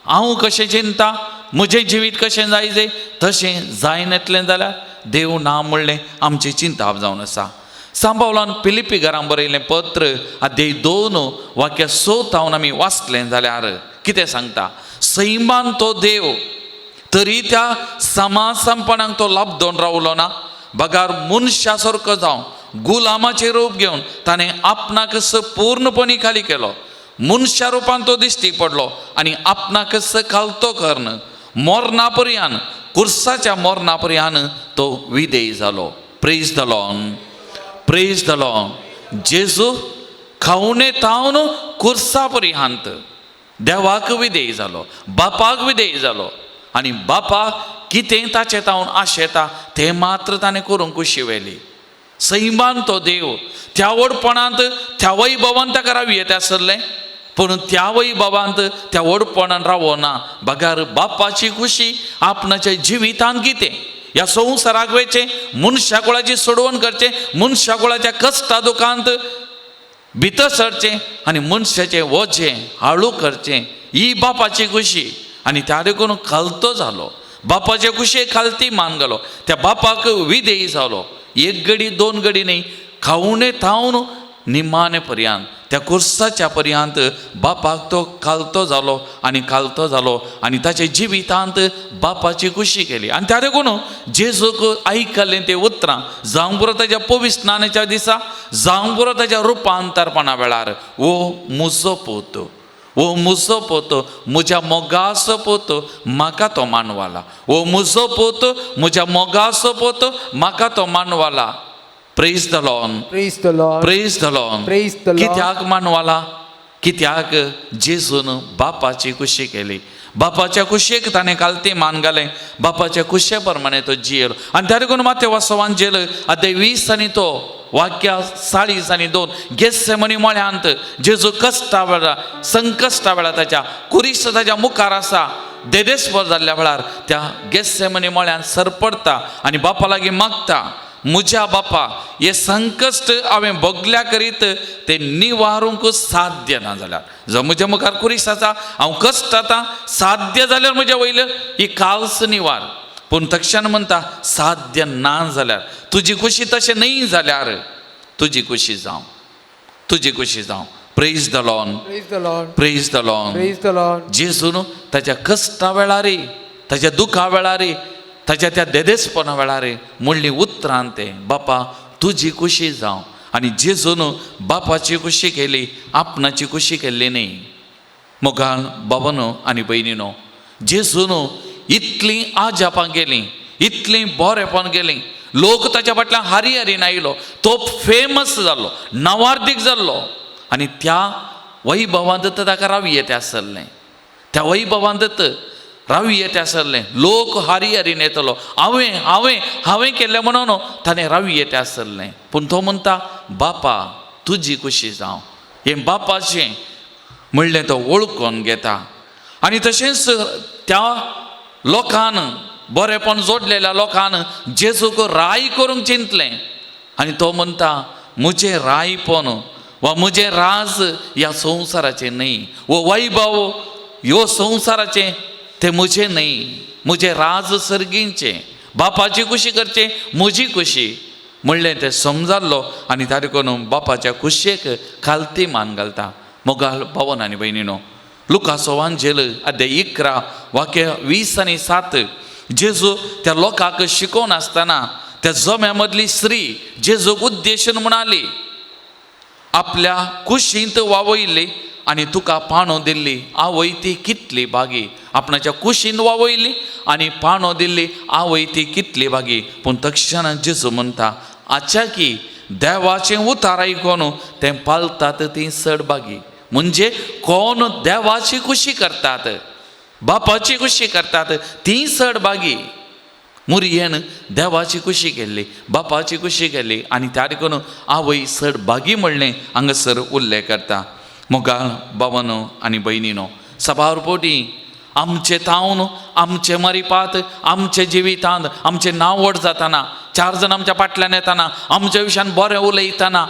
हांव कशें चिंता म्हजें जिवीत कशें जायजें तशें जायन येतलें जाल्यार देव ना म्हणलें आमची चिंता जावन आसा सांबावलान फिलिपी घरांत बरयलें पत्र अध्याय 2 वाक्य 7 हांव आमी वाचलें जाल्यार कितें सांगता सैमान तो देव तरी त्या समासपणाक तो लाभदोन रावलो ना बगार मनशा सारको जावन गुलामाचें रूप घेवन ताणें आपणाक पूर्णपणी खाली केलो मनशा रुपान तो दिश्टी पडलो आनी आपणाक खालतो कर्ण मोरणा पर्यान कुर्साच्या मोरणा पर्यान तो विधेय जालो praise the Lord praise the Lord जेजू खावने तावन कुर्सा पर्यंत देवाक विधेय जालो बापाक विधेय जालो आनी बापाक कितें ताचें तावन आशेता तें मात्र ताणें करूंक शिवेली सैमान तो देव त्या व्हडपणांत त्या वैभवान ताका रावूं येता आसलें पूण त्या वैभवांत त्या व्हडपणान रावना बगार बापाची खुशी आपणाच्या जिवितांत कितें ह्या संवसाराक वेचें मनशाकुळाची सोडवण करचें मनशाकुळाच्या कश्टा दुखांत भितर सरचें आनी मनशाचें वजें हाळू करचें ही बापाची खुशी आनी त्या देखून खालतो जालो बापाचे कुशेक खालती मान घालो त्या बापाक विधेय जालो एक घडी दोन घडी न्ही खावणे थावन निमाणे पर्यंत त्या कुर्साच्या पर्यंत बापाक तो कालतो जालो आणि ताचे जिवितांत बापाची खुशी केली. आणि त्या देखून जेजूक आयकल्लें तें उतरां जावं पुरो ताच्या पवित्र स्नानाच्या दिसा जावं पुरो ताच्या रुपांतरपणा वेळार वो म्हजो पूत, वो म्हजो पूत, म्हज्या मोगाचो पूत, म्हाका तो मानवाला. वो म्हजो पूत, म्हज्या मोगाचो पूत, म्हाका तो मानवाला. Praise the Lord, Praise the Lord. Praise the Lord. Praise the Lord. कित्याक मानवाला? कित्याक जेजून बापाची खुशी केली. बापाच्या कुशेक ताणें कालतें मान घालें, बापाच्या कुशे प्रमाणे तो जियेलो. आणि त्या देखून माते वासवांजेल अध्याय 20 आनी तो वाक्या 40 आनी 2 गेत्सेमनी मळ्यांत जेजू कश्टा वेळा संकश्टा वेळा ताच्या कुरिस ताच्या मुखार आसा देदेस्पर जाल्ल्या वेळार त्या गेत्सेमनी मळ्यान सरपडटा आणि बापा लागीं मागता, म्हज्या बापा हे संकश्ट हांवें भोगल्या करीत ते निवारूंक साध्य ना जाल्यार, जो म्हज्या मुखार कुरीस आसा हांव कश्ट आतां साध्य जाल्यार म्हज्या वयलें ही काल्स निवार. पूण तक्षण म्हणटा साध्य ना जाल्यार तुजी खुशी तशें न्ही जाल्यार तुजी खुशी जावं, तुजी खुशी जावं. Praise the Lord, Praise the Lord. Praise the Lord. Praise the Lord. जेजून ताच्या कश्टा वेळारी, ताच्या दुखा वेळारी, ताच्या त्या देदेसपणा वेळारी म्हणली उतरान ते बापा तुजी खुशी जावं. आणि जेजून बापाची खुशी केली, आपणाची खुशी केल्ली न्ही. मोगाळ बाबानो आनी भयणीनो, जेजून इतली आजापां गेली, इतली बोरेपण गेली, लोक ताच्या फाटल्यान हारी हारीन आयलो, तो फेमस जाल्लो, नावार्दीक जाल्लो. आणि त्या वैभवांत ताका रावी येते आसलें, त्या वैभवांत रावी येते आसलें. लोक हारी हारीन येतलो, हांवें हांवें हांवें केल्लें म्हणून ताणें रावी येते आसलें. पूण तो म्हणटा बापा तुजी खुशी जावं. हें बापाचें म्हणलें तो वळखून घेता. आणि तशेंच त्या लोकान बरेपण जोडलेल्या लोकान जेजूक राय करूंक चिंतलें. आणि तो म्हणटा म्हजें रायपण वा म्हजें राज ह्या संवसाराचें न्ही, वो वैभव ह्यो संवसाराचें तें म्हजें न्ही, म्हजें राज सर्गींचें. बापाची खुशी करचें, म्हजी खुशी म्हणलें तें समजाल्लो. आनी ताका लागून बापाच्या खुशयेक खालती मान घालता. मोगाळ भावन आनी भयणीनो, लुकाचो वांजेल अध्याय 11 वाक्य 20 आनी 7 जेजू त्या लोकांक शिकोवन आसतना त्या जम्या मदली स्त्री जेजूक उद्देशून म्हणाली, आपल्या कुशींत वावयली आणि तुका पाणो दिल्ली, आवय ती कितली भागी. आपणाच्या कुशींत वावयली आणि पाणो दिल्ली, आवय ती कितली भागी. पूण तक्षणात जेजू म्हणटा आच्या की देवाचें उतार आयकून तें पालतात ती चड भागी. म्हणजे कोण देवाची खुशी करतात, बापाची खुशी करतात ती चड भागी. मुरयेन देवाची खुशी केल्ली, बापाची खुशी केल्ली आणि त्या देखून आवय चड भागी म्हणलें हांगासर उल्लेख करता. मोगाळ भावानो आनी भयणीनो, सभारपोटी आमचे तावन, आमचे मरिपात, आमचे जिवितांत आमचें नांव व्हड जाताना, 4 जाण आमच्या फाटल्यान येताना, आमच्या विशयान बरें उलयताना,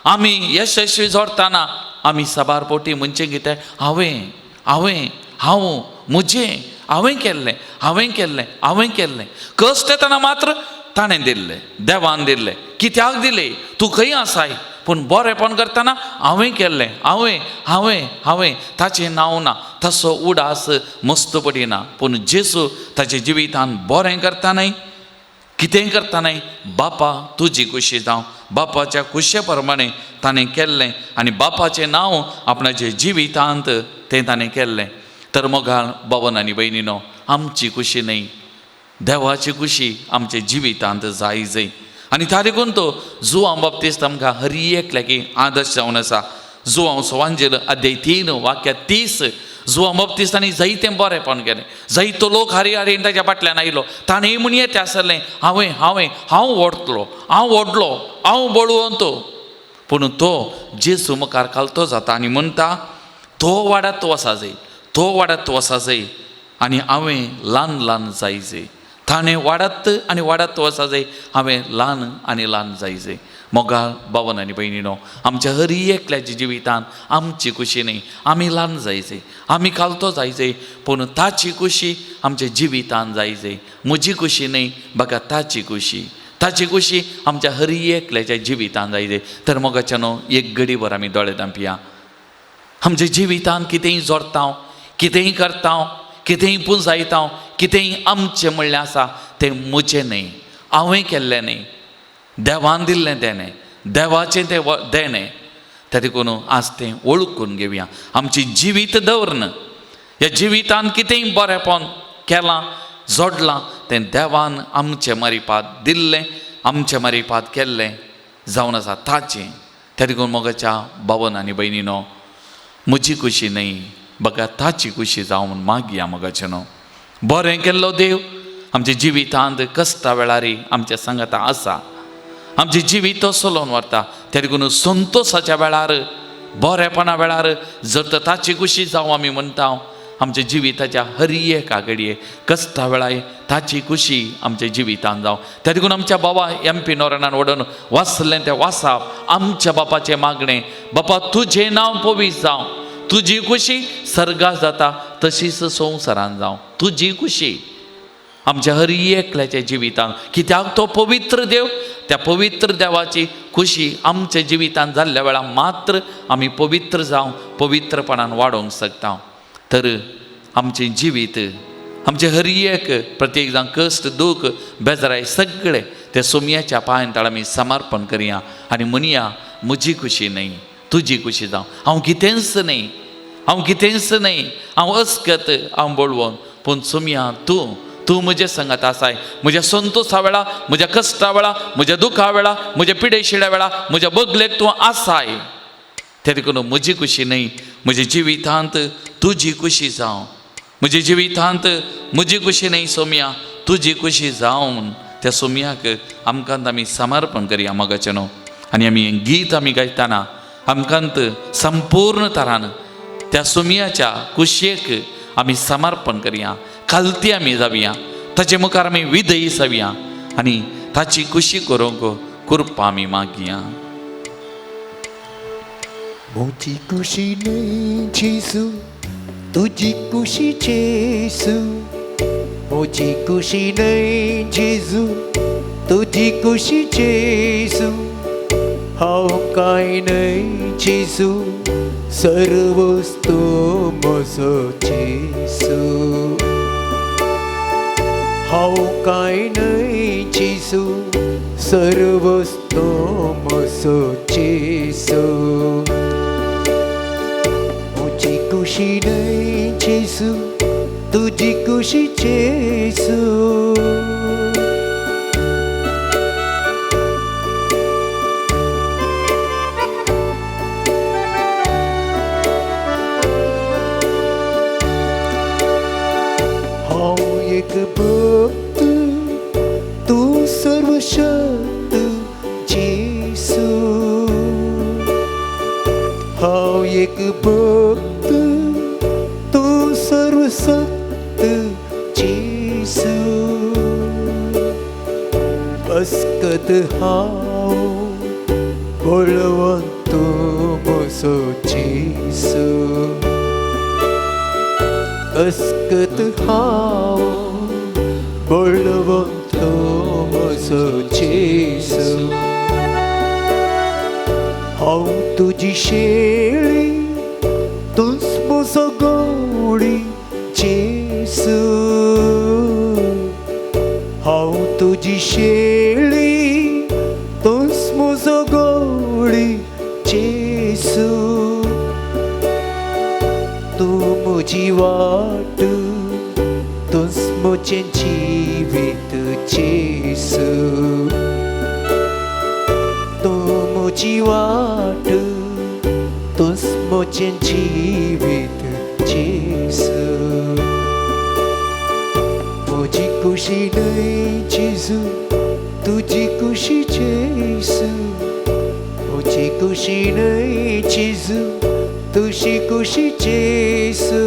आमी यशस्वी जोडटाना आमी सभारपोटी म्हणचें कितें हांवें हांवें हांव म्हजें हांवें केल्लें हांवें केल्लें हांवें केल्लें. कश्ट येताना मात्र ताणें दिल्लें, देवान दिल्लें. कित्याक दिलें? तूं खंय आसाय, पूण बरेंपण करतना हांवें केल्लें, हांवें हांवें हांवें ताचें नांव ना. तसो उडास मस्त पडिना. पूण जेजू ताच्या जिवितान बरें करतानाय, कितेंय करतानाय बापा तुजी खुशी जावं. बापाच्या खुशे प्रमाणे ताणें केल्लें आनी बापाचें नांव आपणाच्या जिवितांत तें ताणें केल्लें. तर मोगाळ भावन आनी भयणीनो, आमची खुशी न्ही, देवाची खुशी आमच्या जिवितांत जाय. आनी त्या देखून तो जुआंव बाप्तिस्त आमकां हर एक लागीं आदर्श जावन आसा. जुआंव सुवांजेल अध्याय 3 वाक्य 30 जुआंव बाप्तिस्तांनी जायतें बरेंपण केलें, जायतो लोक हारी हारीन ताच्या फाटल्यान आयलो. ताणें म्हणून येतें आसलें हांवें हांवें हांव ओडटलो, हांव ओडलो, हांव बळवंतो. पूण तो जेजू मुखार कालतो जाता आनी म्हणटा तो वाडत वसा जाय, तो वाडत वसा जाय आनी हांवें ल्हान ल्हान जाय. ताणें वाडत आनी वाडत वसा जाय, हांवें ल्हान आनी ल्हान जाय. मोगाळ भावन आनी भयणीनो, आमच्या हर एकल्याच्या जिवितांत आमची खुशी न्ही, आमी ल्हान जाय, आमी कालतो जाय. पूण ताची खुशी आमच्या जिवितांत जाय. म्हजी खुशी न्ही, बघा ताची खुशी, ताची खुशी आमच्या हर एकल्याच्या जिवितान जायते. तर मोगाच्या न्हू एक घडीभर आमी दोळे धांपिया. आमच्या जिवितान कितेंय जोडटा, कितेंय करता, कितेंय पुंजायता, कितेंय आमचें म्हणलें आसा तें म्हजें न्ही, हांवें केल्लें न्ही, देवान दिल्लें तें न्ही, देवाचें तें देणें. त्या देखून आज तें वळखून घेवया. आमची जिवीत दवरन ह्या जिवितान कितेंय बरेंपण केलां, जोडलां तें देवान आमचे मारिपात दिल्लें, आमचे मारिपात केल्लें जावन आसा ताचें. त्या देखून मोगाच्या भावन आनी भयणीनो, म्हजी खुशी न्ही, बघा ताची खुशी जावन मागया. मोगाचें न्हू बरें केल्लो देव आमच्या जिवितांत कश्टा वेळारी आमच्या सांगाता आसा. आमचे जिवीत तो चलोवन व्हरता. त्या देखून संतोशाच्या वेळार, बरेपणा वेळार जर ताची खुशी जावं आमी म्हणटा, आमच्या जिविताच्या हर एका घडये कश्टा वेळार ताची खुशी आमच्या जिवितान जावं. त्या देखून आमच्या बाबा MP नोरानान ओडून वाचलें तें वाचप, आमच्या बापाचें मागणें, बापा तुजें नांव पवित्र जावं, तुजी खुशी सर्गात जाता तशीच संवसारान जावं. तुजी खुशी आमच्या हर एकल्याच्या जिवितान, कित्याक तो पवित्र देव, त्या पवित्र देवाची खुशी आमच्या जिवितान जाल्ल्या वेळार मात्र आमी पवित्र जावं, पवित्रपणान वाडोवंक शकता. तर आमचें जिवीत, आमचे हर एक प्रत्येक जाण कश्ट, दूख, बेजाराय सगळे ते सोमयाच्या पांयां तळ आमी समर्पण करया आनी म्हणया, म्हजी खुशी न्ही, तुजी खुशी जावं. हांव कितेंच न्ही, हांव कितेंच न्ही, हांव अस्कत, हांव बोळवोन, पूण सोमया तूं म्हजे सांगात आसाय. म्हज्या संतोशा वेळा, म्हज्या कश्टा वेळा, म्हज्या दुखा वेळा, म्हज्या पिडेशिड्या वेळा, म्हज्या बगलेक तूं आसाय. त्या देखून म्हजी खुशी न्ही, म्हज्या जिवितांत तुजी खुशी जावं. म्हज्या जिवितांत म्हजी खुशी न्ही सोमया, तुजी खुशी जावन त्या सोमयाक आमकां आमी समर्पण करया. मोगाचें न्हू आनी आमी हें गीत आमी गायतना आमकांत संपूर्ण तरान त्या सोमयाच्या कुशयेक आमी समर्पण करया, खालती आमी जावया, ताचे मुखार आमी विधेय जावया आनी ताची खुशी करूंक कृपा आमी मागया. मोची खुशी नहीं जेसू, तुझी खुशी जेसू. मोची खुशी नहीं जेसू, तुझी खुशी जेसू. हांव कांय नहीं जेसू, सर्वच तू म्हजो जेसू. हांव कांय नहीं जेसू, सर्वच तू म्हजो जेसू. मोची खुशी नहीं जेसू, तुझी खुशी जेसू. हांव एक भक्त, तू सर्वशक्त जेसू. हांव एक भक्त, तू सर्वशक्त जेसू. अस्कत हांव बळवंत म्हजो जेसू. अस्कत हांव बळवंत म्हजो जेसू. हांव तुजी शेळी, तूंच म्हजो गवळी जेसू. हांव तुजी शेळी, तूंच म्हजो गवळी जेसू. तूं म्हजी वाट, तूंच म्हजें जिवीत जेसू. तूं म्हजी वाट, तूंच म्हजें जिवीत जेसू. म्हजी खुशी न्हय जेसू, तुजी खुशी जेसू. म्हजी खुशी न्हय जेसू, तुजी खुशी जेसू.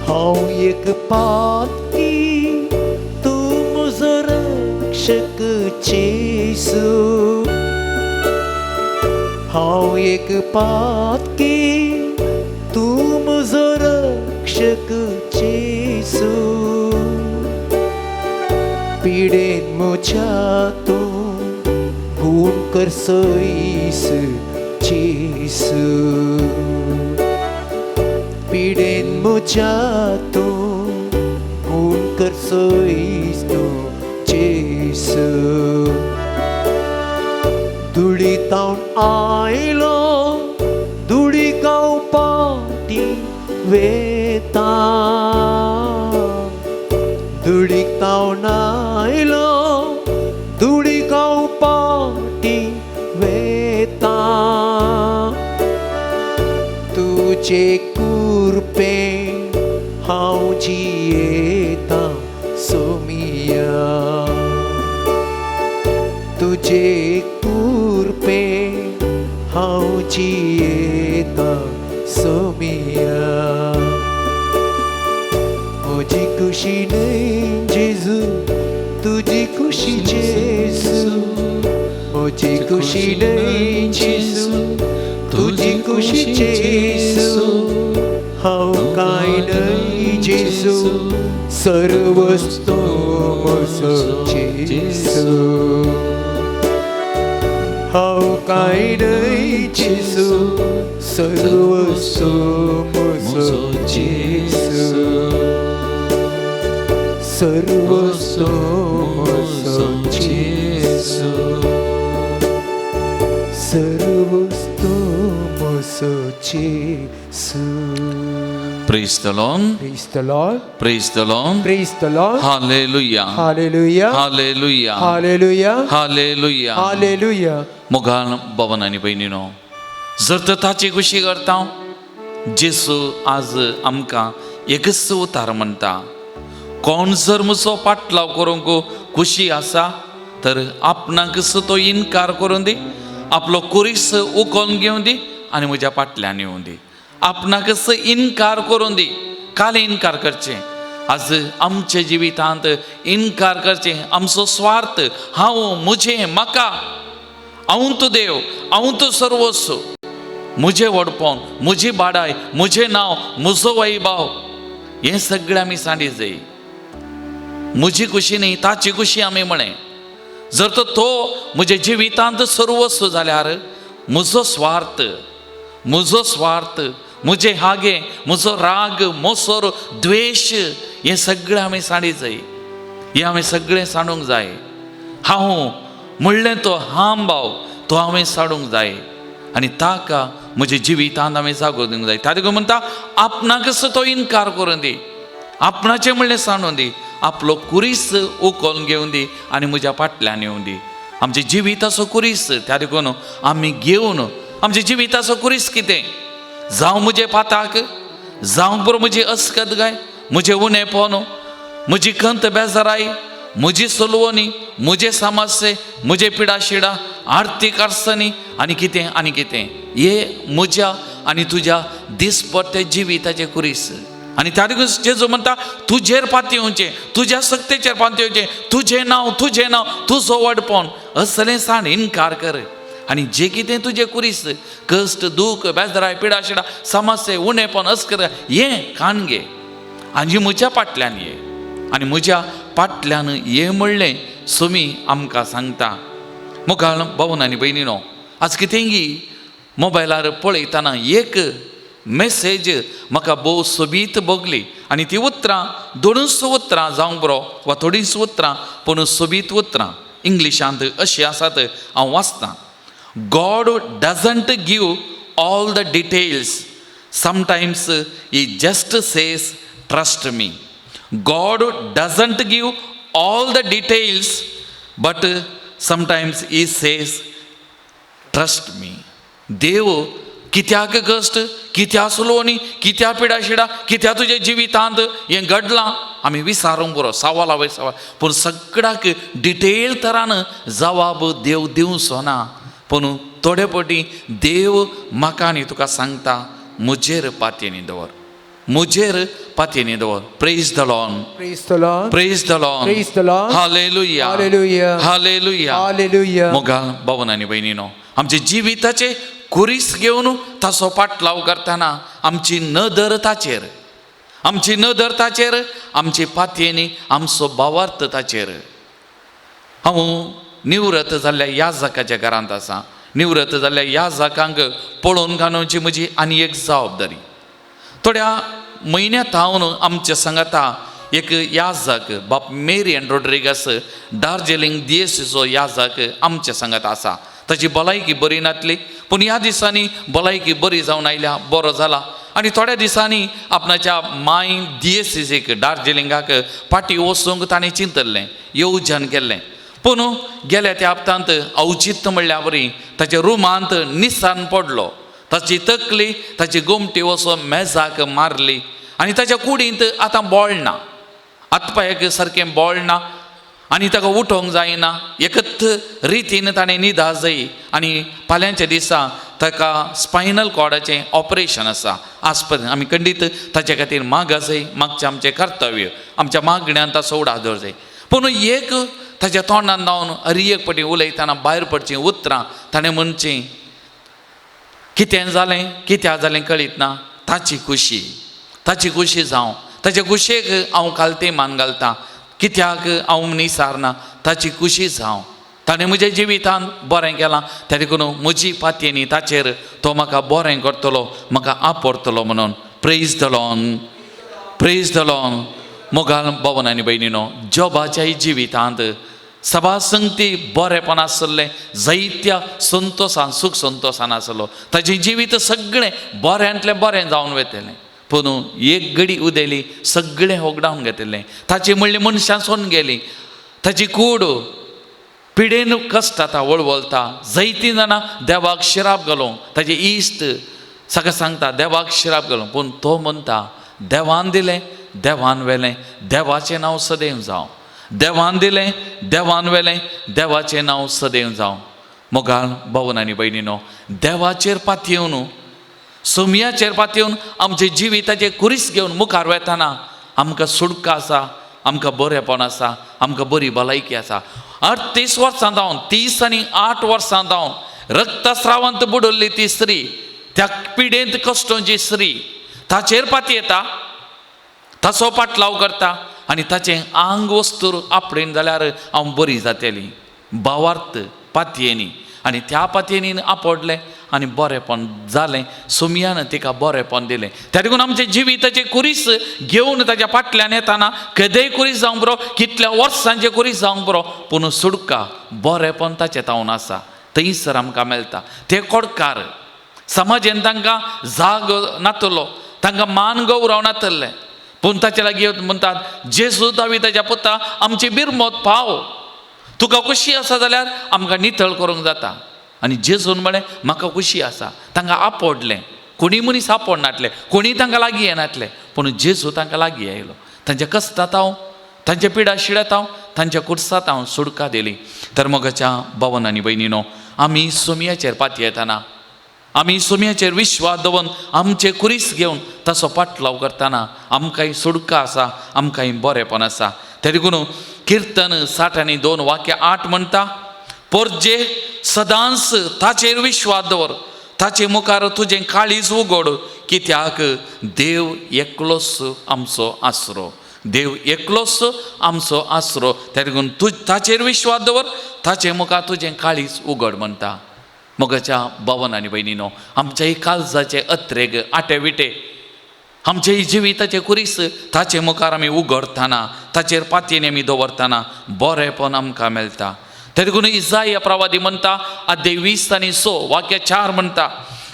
हांव एक पापी, तूं म्हजो रक्षक जेसू. हांव एक पातकी तूं म्हजो रक्षक जेसू पिडेन म्हज्या तूं गूण कर सैस जेसू पिडेन म्हज्या तूं गूण कर सैस तूं जेसू धुळीत हांव आयलो धुळीक हांव पाटी वेता धुळीक हांव आयलो धुळीक हांव पाटी वेता तुजे कुरपे हांव जियेता सोमिया तुजे कुरपे हांव जियेता सोमिया म्हजी खुशी न्हय जेजू तुजी खुशी जेजू म्हजी खुशी न्हय जेजू तुजी खुशी जेजू हांव कांय न्हय जेजू सर्वस्व म्हजो जेजू हांव कांय न्हय जेजू सर्वस्व म्हजो जेजू सर्वस्व म्हजो जेजू सर्वस्व म्हजो जेजू Praise the Lord. Praise the Lord. Praise the Lord. Praise the Lord. Hallelujah. Hallelujah. Hallelujah. Hallelujah. Hallelujah. Hallelujah. मोगान भवन आनी भयणीनो जर तर ताची खुशी करता जेसू आज आमकां एकच उतार म्हणटा कोण जर म्हजो पाटलाव करूंक खुशी आसा तर आपणाक तो इन्कार करून दी आपलो कुरीस उखोवन घेवन दी आनी म्हज्या पाटल्यान येवं दी आपणाक इन्कार करून दी काल इन्कार करचें आज आमच्या जिवितांत इन्कार करचें आमचो स्वार्थ हांव म्हजें म्हाका हांव तूं देव हांव तूं सर्वस्व म्हजें व्हडपण म्हजी बाडाय म्हजें नांव म्हजो वैभव हें सगळें आमी सांडी जाय म्हजी खुशी न्ही ताची खुशी आमी म्हणे जर तो म्हज्या जिवितांत सर्वस्व जाल्यार म्हजो स्वार्थ म्हजे हागे म्हजो राग मोसोर द्वेश हें सगळें आमी सांडी जाय हें आमी सगळें सांडूंक जाय हांव म्हणलें तो हाम भाव तो हांवें सांडूंक जाय आनी ताका म्हज्या जिवितांत आमी जागो दिवंक जाय ताका म्हणटा आपणाक तो इन्कार करून दी आपणाचें म्हणलें सांडून दी आपलो कुरीस उखोवन घेवन दी आनी म्हज्या फाटल्यान येवं दी आमच्या जिविताचो कुरीस त्या देखून आमी घेवन आमच्या जिविताचो कुरीस कितें जावं म्हजे पाताक जावं बरो म्हजी अस्कदगाय म्हजें उणेपण म्हजी खंत बेजाराई म्हजी सोलवणी म्हजे समस्ये म्हजे पिडाशिडा आर्थीक अडचणी आनी कितें हे म्हज्या आनी तुज्या दिसपट्टे जिविताचें कुरीस आनी त्या देखून जेजू म्हणटा तुजेर पाती येवचें तुज्या सक्तेचेर पाती येवचें तुजें नांव तुजो व्हडपण असलें सांड इन्कार कर आनी जें कितें तुजें कुरीस कश्ट दूख बेजाराय पिडाशिडा समस्या उणेपण अस्कर हें काण घे आनी म्हज्या फाटल्यान ये आनी म्हज्या फाटल्यान ये म्हणलें सुमी आमकां सांगता मुखार भावन आनी भयणीनो आज कितेंगी मोबायलार पळयतना एक मेसेज म्हाका भोव सोबीत भोगली आनी ती उतरां दोनूच उतरां जावंक बरो वा थोडींच उतरां पूण सोबीत उतरां इंग्लिशांत अशीं आसात हांव वाचतां God doesn't give all the details. Sometimes he just says, trust me. God doesn't give all the details, but sometimes he says, trust me. देव कित्याक कश्ट कित्या सुलोवणी कित्या पिडाशिडा कित्या तुज्या जिवितांत हें घडलां आमी विचारूंक बरो सवाल पूण सगळ्याक डिटेल तरान जबाब देव दिवचो ना पूण थोडे फावटी देव म्हाका आनी तुका सांगता म्हजेर पातयेनी दवर praise the Lord Praise the Lord. Praise the Lord Praise the Lord. Hallelujah Hallelujah. Hallelujah Hallelujah. Moga भावन आनी भयणीनो आमच्या जिविताचे कुरीस घेवन ताचो पाटलाव करतना आमची नदर ताचेर, आमची नदर ताचेर, आमची पातयेनी आमचो भावार्थ ताचेर. हांव निवृत्त जाल्ल्या याजकाच्या घरांत आसा. निवृत्त जाल्ल्या याजकांक पळोवन घालोवची म्हजी आनी एक जबाबदारी. थोड्या म्हयन्यांत हांव आमच्या सांगाता एक याजक बाप मेरी एंड रोड्रिगस दार्जिलिंग दियेसीचो याजक आमच्या सांगात आसा. ताची भलायकी बरी नासली, पूण ह्या दिसांनी भलायकी बरी जावन आयल्या, बरो जाला. आनी थोड्या दिसांनी आपणाच्या माय दियेसीसीक दार्जिलिंगाक फाटीं वचूंक ताणें चिंतल्लें, येवजन केल्लें. पूण गेल्या त्या हप्तांत औचित्य म्हणल्या बरी ताच्या रुमांत निसान पडलो. ताची तकली, ताची गोमटी वचून मेजाक मारली आनी ताच्या कुडींत आतां बोळ ना, हातपायाक सारकें बोळ ना आनी ताका उठोवंक जायना. एकच रितीन ताणें न्हिदां जायी आनी फाल्यांच्या दिसा ताका स्पायनल कॉर्डाचें ऑपरेशन आसा. आस्पत्रेंत आमी खंडीत ताचे खातीर मागा जाय, मागचें आमचें कर्तव्य, आमच्या मागण्यांत ताचो उडादर जाय. पूण एक ताच्या तोंडान जावन एक फावटी उलयतना भायर पडचीं उतरां ताणें म्हणचें, कितें जालें कित्याक जालें कळीत ना, ताची खुशी जावं, ताचे कुशेक हांव कालतें मान घालतां, कित्याक हांव निसारना, ताची खुशी जावं. ताणें म्हज्या जिवितांत बरें केलां, त्या देखून म्हजी पातयेनी ताचेर तो म्हाका बरें करतलो, म्हाका आपोरतलो म्हणून. Praise the Lord, praise the Lord. मोगाल भावन आनी भयणीनो, जॉबाच्याय जिवितांत सभा संगती बरेंपण आसलें, जायत्या संतोशान सूख संतोशान आसलो. ताचें जिवीत सगळें बऱ्यांतलें बरें जावन वयतलें. पूण एक घडी उदेली सगळें होगडावन घेतलें. ताची म्हणली मनशां सोन गेली. ताची कूड पिडेन कश्ट आतां वळवळता. जायतीं जाणां देवाक शिराप घालूं, ताजे इश्ट सगळें सांगता देवाक शिराप घालूं. पूण तो म्हणटा देवान दिलें, देवान व्हेलें, देवाचें नांव सदैव जावं. देवान दिलें, देवान व्हेलें, देवाचें नांव सदैव जावं. मोगाल भावन आनी भयणीनो, देवाचेर पातयेवन, सोमयाचेर पातयेवन आमचे जिविताचे कुरीस घेवन मुखार वतना आमकां सुडका आसा, आमकां बरेंपण आसा, आमकां बरी भलायकी आसा. 38 वर्सां जावन, 30 आनी 8 वर्सां जावन रक्तस्रावांत बुडल्ली ती स्त्री, त्या पिडेंत कश्टांची स्त्री, ताचेर पातयेता, ताचो पाटलाव करता आनी ताचें आंग वस्तूर आपणेन जाल्यार हांव बरी जातली. भावार्थ पातयेनी आनी त्या पातयेनीन आपडलें आनी बरेंपण जालें. सोमयान तिका बरेंपण दिलें. त्या देखून आमचे जिविताचे कुरीस घेवन ताच्या फाटल्यान येताना केदेय कुरीस जावंक बरो, कितल्या वर्सांचे कुरीस जावंक बरो, पूण सुडका बरेंपण ताचें तावन आसा, थंयसर आमकां मेळटा. ते कोडकार समाजेन तांकां जाग नातलो, तांकां मान गौरव नातलें, पूण ताचे लागीं म्हणटात जेजू दाविदाच्या पुता आमची बिरमोत पाव, तुका खुशी आसा जाल्यार आमकां नितळ करूंक जाता. आनी जेजून म्हळें म्हाका खुशी आसा. तांकां आपडलें, कोणी मनीस आपडनातले, कोणी तांकां लागीं येनातले, पूण जेजू तांकां लागीं आयलो. तांच्या कश्टांत हांव, तांच्या पिडा शिड्यांत हांव, तांच्या कुडसांत हांव सुडका दिली. तर मोगाच्या भावन आनी भयणीनो, आमी सोमयाचेर पातयेतना, आमी सोमयाचेर विश्वास दवरून आमचे कुरीस घेवन ताचो पाटलाव करतना आमकांय सुडका आसा, आमकांय बरेंपण आसा. त्या देखून किर्तन 62:8 म्हणटा, परजे सदांच ताचेर विश्वास दवर, ताचे मुखार तुजें काळीज उगड, कित्याक देव एकलोच आमचो आसरो, देव एकलोच आमचो आसरो. त्या देखून ताचेर विश्वास दवर, ताचे मुखार तुजें काळीज उगड म्हणटा. मोगाच्या भावन आनी भयणीनो, आमच्याही काळजाचे अत्रेग आटे विटे, आमच्याही जिविताचे कुरीस ताचे मुखार आमी उगडतना, ताचेर पातयेन आमी दवरतना बरेंपण आमकां मेळटा. त्या देखून इसाया प्रवादी म्हणटा, अध्याय 20:6 म्हणटा,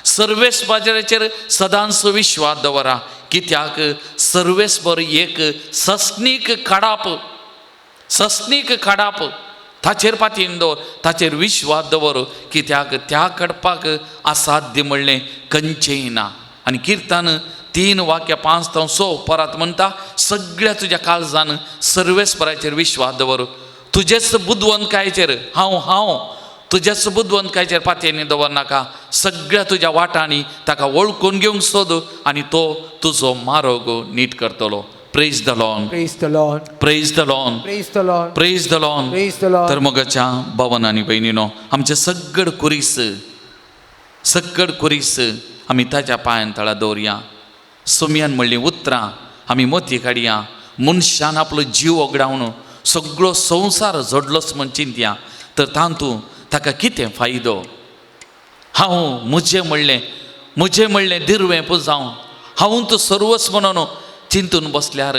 सर्वेस्पराचेर सदांच विश्वास दवरा, कित्याक सर्वेस्पर एक सस्नीक काडाप ताचेर पातयेन दवर, ताचेर विश्वास दवर, कित्याक त्या काडपाक असाध्य म्हणलें खंयचेंय ना. आनी किर्तन 3:5-6 परत म्हणटा, सगळ्या तुज्या काळजान सर्वेस्पराचेर विश्वास दवर, तुजेच बुदवंतकायेचेर हांव तुजेच बुदवंतकायेचेर पातयेन दवरनाका, सगळ्या तुज्या वाटांनी ताका वळखून घेवंक सोद आनी तो तुजो मार्ग नीट करतलो. Praise the Lord, Praise the Lord. Praise the Lord, Praise the Lord. Praise the Lord. Praise the Lord. तर मोगाच्या भावन आनी भयणीनो, आमचे सगळे कुरीस सक्कड कुरीस आमी ताच्या पांयां तळा दवरया. सोमयान म्हणली उतरां आमी मोती काडया. मनशान आपलो जीव ओगडावन सगळो संवसार जोडलोच म्हण चिंतया तर तातूंत ताका कितें फायदो. हांव म्हजें म्हणलें दिरवें पुजावं हांव तूं सर्वस्व म्हणून चिंतून बसल्यार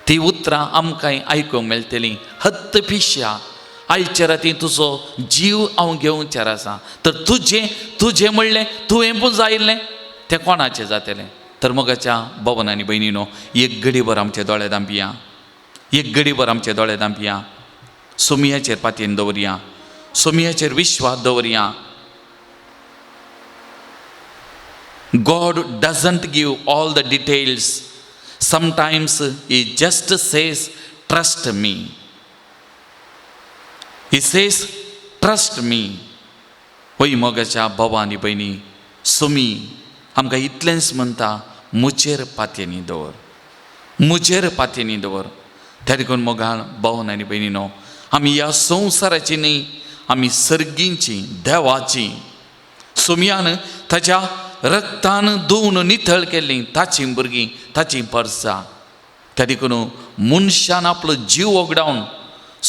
ती उतरां आमकांय आयकूंक मेळटलीं. हत्त पिश्या आयच्या राती तुजो जीव हांव घेवचार आसा तर तुजें म्हणलें तुवें पुंजायल्लें तें कोणाचें जातलें. तर मोगाच्या भावांनी आनी भयणीनो एक घडीभर आमचे दोळे धांपया. एक घडीभर आमचे दोळे धांपया. सोमयाचेर पातयेन दवरया. सोमयाचेर विश्वास दवरया. God doesn't give all the details. Sometimes He just says, trust me. He says, trust me. होय मोगाच्या भावा आनी भयणी, सोमी आमकां इतलेंच म्हणटा, मुजेर पातयेनी दवर, मुजेर पातयेनी दवर. त्या देखून मोगाळ भावन आनी भयणीनो, आमी ह्या संवसाराची न्ही, आमी सर्गींची देवाची सोमयान ताच्या रक्तान धुवन नितळ केल्लीं ताचीं भुरगीं, ताचीं परसां. त्या देखून मनशान आपलो जीव ओगडावन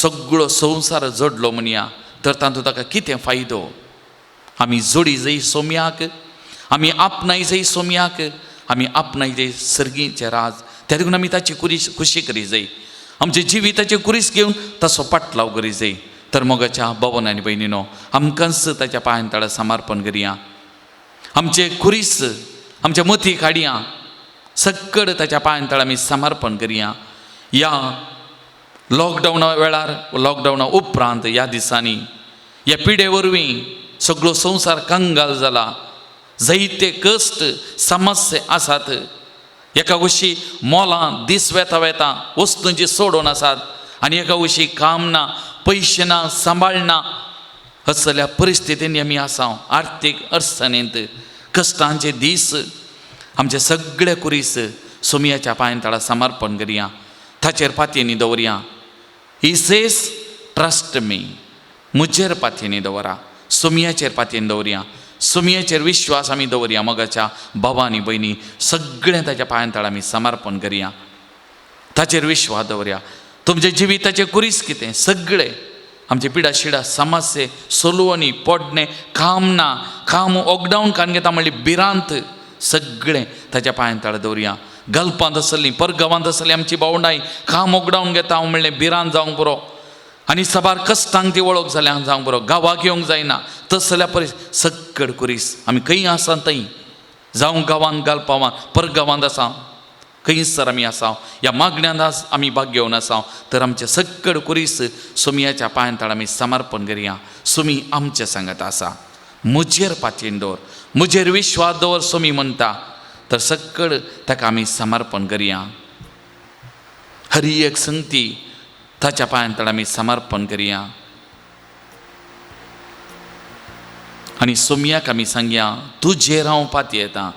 सगळो संवसार जोडलो म्हणया तर तातूंत ताका कितें फायदो. आमी जोडी जाय सोमयाक, आमी आपणाय जाय सोमयाक, आमी आपणाय जाय सर्गीचें राज. त्या देखून आमी ताची खुशी करी जाय. आमचे जिविताचे कुरीस घेवन ताचो पाटलाव करी जाय. तर मोगाच्या भावांनी आनी भयणीनो, आमकांच ताच्या पांयां तळा समर्पण करया. आमचे कुरीस, आमचे मती काडया, सक्कड ताच्या पांयां तळा आमी समर्पण करया. ह्या लॉकडावना वेळार, लॉकडावना उपरांत ह्या दिसांनी ह्या पिडे वरवीं सगळो संवसार कंगाल जाला. जायते कश्ट समस्या आसात. एका वशी मोलां दीस वेता वस्तूंची सोडून आसात आनी एका वशी काम ना, पयशे ना, सांबाळ ना, असल्या परिस्थितींनी आमी आसा. आर्थीक अडचणींत कश्टांचे दीस. आमचे सगळे कुरीस सोमयाच्या पांयां तळा समर्पण करया. ताचेर पातयेनी दवरया. He says trust me. मुजेर पातयेनी दवरा. सोमयाचेर पातयेन दवरया. सोमयाचेर विश्वास आमी दवरया. मोगाच्या भावांनी भयणी सगळें ताच्या पांयां तळा आमी समर्पण करया. ताचेर विश्वास दवरया. तुमचे जिविताचे कुरीस कितें सगळे आमचे पिडा शिडा समस्ये सोलवणी पडणे, काम ना, काम ओगडावन कान घेता म्हणली भिरांत, सगळें ताच्या पांयां तळा दवरया. गल्पांत आसली, परगांवांत आसली आमची भावंडाय काम ओगडावन घेता हांव म्हणलें भिरांत जावंक बरो आनी सबार कश्टांक ती वळख जाल्या जावंक बरो. गांवाक येवंक जायना तसल्या सक्कड कुरीस आमी खंय आसा थंय जावं गांवांत गालपावांत परगांवांत आसा खंयसर आमी आसा ह्या मागण्यांत आमी भाग घेवन आसा तर आमचे सक्कड कुरीस सोमयाच्या पांयां तळा आमी समर्पण करया. सोमी आमच्या सांगात आसा. मुजेर पातयेन दवर, मुजेर विश्वास दवर सोमी म्हणटा तर सक्कड ताका आमी समर्पण करया. हरी एक संगती ताच्या पांयां तळा आमी समर्पण करया. आनी सोमयाक आमी सांगया, तुजेर हांव पातयेतां,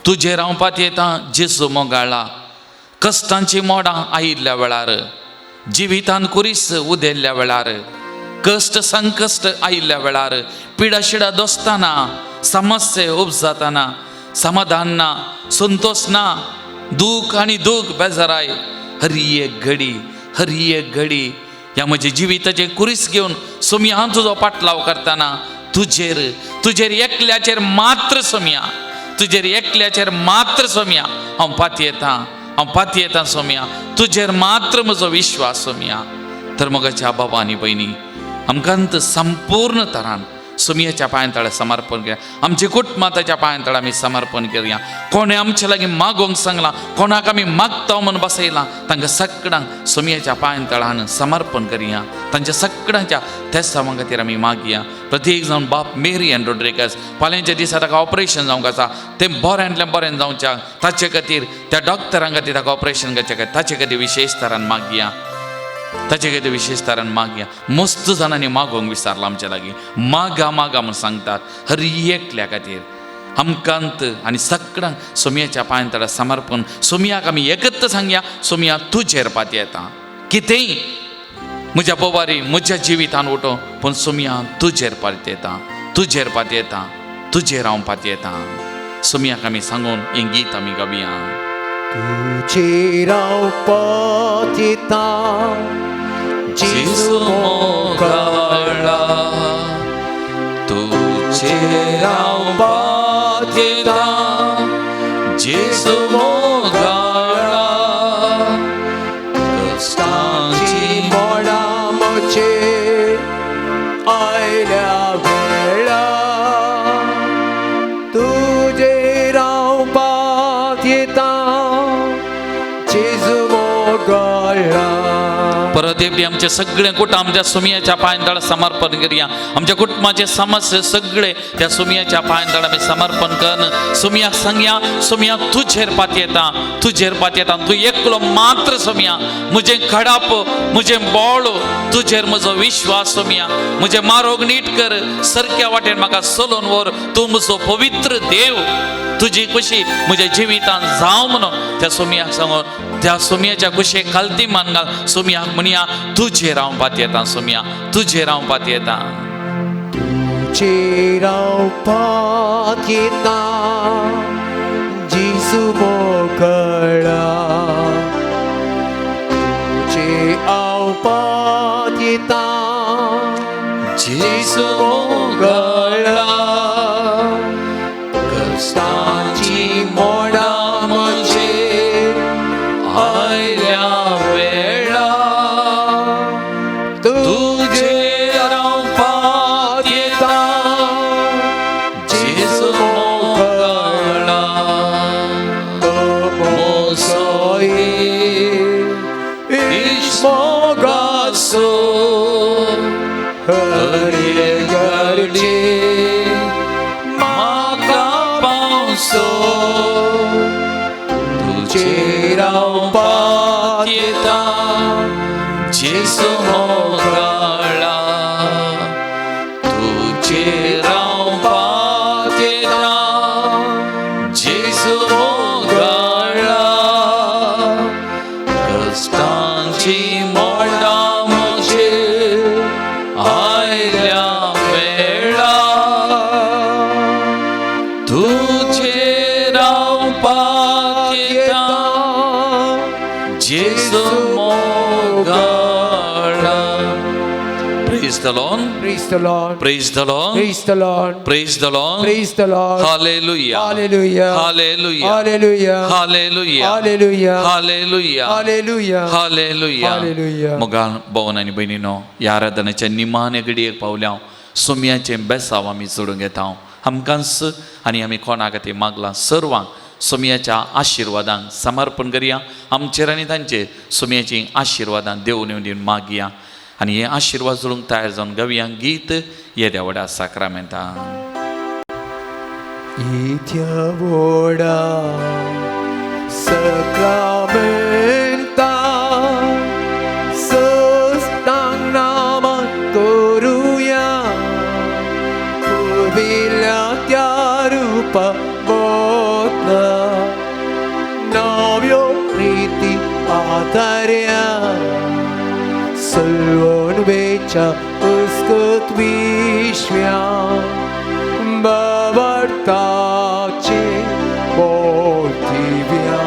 तुजेर हांव पातयेतां जेजू मोगाळा. कश्टांची मोडां आयिल्ल्या वेळार, जिवितान कुरीस उदेल्ल्या वेळार, कश्ट संकश्ट आयिल्ल्या वेळार, पिडा शिडा दोसताना, समस्ये उपजाताना, समाधान ना, संतोष ना, दूख आनी दूख बेजाराय, हरी एक घडी, हरी एक घडी ह्या म्हजे जिविताचे कुरीस घेवन सोमया हांव तुजो पाटलाव करतना तुजेर एकल्याचेर मात्र सोमया, तुजेर एकल्याचेर मात्र सोमया हांव पातयेतां, हांव पातयेतां सोमया, तुजेर मात्र म्हजो विश्वास सोमया. तर मोगाच्या बाबा आनी भयणी आमकांत संपूर्ण तरान सोमयाच्या पांयां तळा समर्पण करया. आमचे कुटुंबां ताच्या पांयां तळा आमी समर्पण करया. कोणें आमचे लागीं मागोवंक सांगलां, कोणाक आमी मागता म्हूण बसयलां, तांकां सगळ्यांक सोमयाच्या पांयां तळान समर्पण करया. तांच्या सगळ्यांच्या तेस्तावां खातीर आमी मागया. प्रत्येक जावन बाप मेरी एंड रोड्रिगस फाल्यांच्या दिसा ताका ऑपरेशन जावंक आसा, तें बऱ्यांतलें बरें जावच्या ताचे खातीर, त्या डॉक्टरां खातीर ताका ऑपरेशन करचे खातीर ताचे खातीर विशेश तरान मागया. ताचे खातीर विशेश तरान मागया. मस्त जाणांनी मागोवंक विचारलां आमच्या लागीं, मागा मागा म्हूण सांगतात. हर एकल्या खातीर आमकांत आनी सगळ्यांक सोमयाच्या पांयां तळा समर्पण. सोमयाक आमी एकच सांगया, सोमया तुजेर पातयेतां. कितेंय म्हज्या बोवारी म्हज्या जिवितान उठो पूण सोमया तुजेर पातयेतां, तुजेर पातयेतां. तुझे रावपात येता. सुमयाक आमी सांगून हें गीत आमी गावया. तुझे रावपात येता जेजू मोगाळा, तुझे रावपात येता जेजू मोगाळा, कष्टांची मोडा मोचे आयल्या वेळा तुझे रावपात येता जेजू मोगाळा. परत एकटी आमचे सगळे कुटुंब आमच्या सुमयाच्या पांयतळा समर्पण करूया. आमच्या कुटुंबाचे समस्या सगळे त्या सुमयाच्या पांयतळा आमी समर्पण करून सुमयाक सांगया, सुमया तुझेर पात येता, तुझेर पात येता. तू एकलो मात्र सुमया, मुझे खडाप, मुझे बोळ, तुझेर म्हजो विश्वास सुमया. मुझे मारोग नीट कर, सारक्या वाटेन म्हाका चलोवन व्हर. तूं म्हजो पवित्र देव, तुजी खुशी म्हज्या जिवितान जावं म्हणून त्या सुमयाक सांगून त्या सुमयाच्या कुशेक खालती मान घाल. सुमयाक म्हणया तुझे रावपात येता, सुमया तुझे रावपात येता. तुझे रावपात येता जेजू मोगाळा, तुझे आवपात येता जेजू मोगाळा, कष्टांची मोडा म्हजे आयल्या वेळा तुझे रावपात येता जेजू मोगाळा. मोसोये इश्मोगासो हरे गरजे म्हाका पावसो, तुझे रावपात येता जेजू मोगाळा, तुझे रावपात येता जेजू मोगाळा, कष्टांची मोडा म्हजे आयल्या वेळा तुझे रावपात येता जेजू मोगाळा. Praise the Lord. Praise the Lord. Praise the Lord. Praise the Lord. Praise the Lord. Praise the Lord. Hallelujah. Hallelujah. Hallelujah. Hallelujah. Hallelujah. Hallelujah. Hallelujah. Hallelujah. Hallelujah. Hallelujah. मोगाळ भावन आनी भयणीनो, ह्या आराधनाच्या निमाणे घडयेक पावल्या. सुमयाचें बेसांव आमी जोडून घेता. आमकांच आनी आमी कोणा खातीर मागला सर्वांक सुमयाच्या आशिर्वादांक समर्पण करुया. आमचेर आनी तांचेर सुमयाची आशिर्वादां देव दिवन मागया आनी हे आशिर्वाद जोडूंक तयार जावन गावया गीत येद्या व्हडा साक्रामेंता. येद्या व्हडा साक्रामेंता सस्तांक नामांत करुया, पुर्विल्ल्या त्या रुपा बोतला नव्यो रिती आदार्या. सलवण वेच्या अस्कत विश्व्या बावरताचे बोलतिव्या.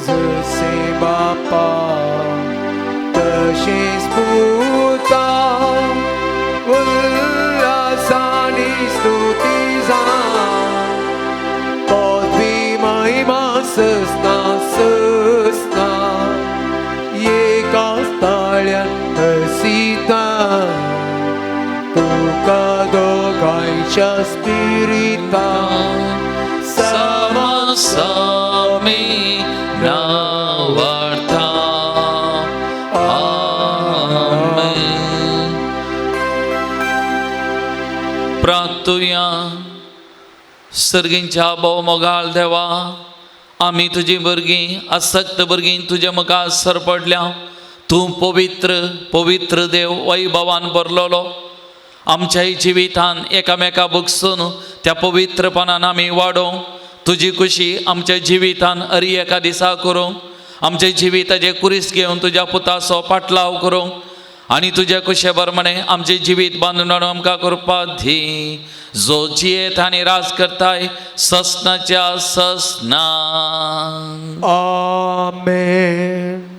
जसे बापा तशेंच पुता उल्हासानी स्तुती जावं. पदवी महिमा सस्ता सस्ता एकाच ताळ्यान हसिता. तुका दोगांयच्या स्पिरिता समासामी नावार्था. आमेन. प्रार्थुया. सर्गींच्या भोव मोगाळ देवा, आमी तुजी भुरगीं आसक्त भुरगीं तुज्या मुखार सरपडल्या. तूं पवित्र पवित्र देव वैभवान भरलोलो. आमच्याय जिवितान एकामेका भुगसून त्या पवित्रपणान आमी वाडोवं. तुजी खुशी आमच्या जिवितान हरी एका दिसा करूं. आमच्या जिविताचे कुरीस घेवन तुज्या पुताचो पाटलाव करूं. आणि तुझ्या कुशे बरमणे आमचे जिवीत बांधून हाडून आमकां करपाक दी, जो जियेत आनी राज करताय ससनाच्या ससना. Amen.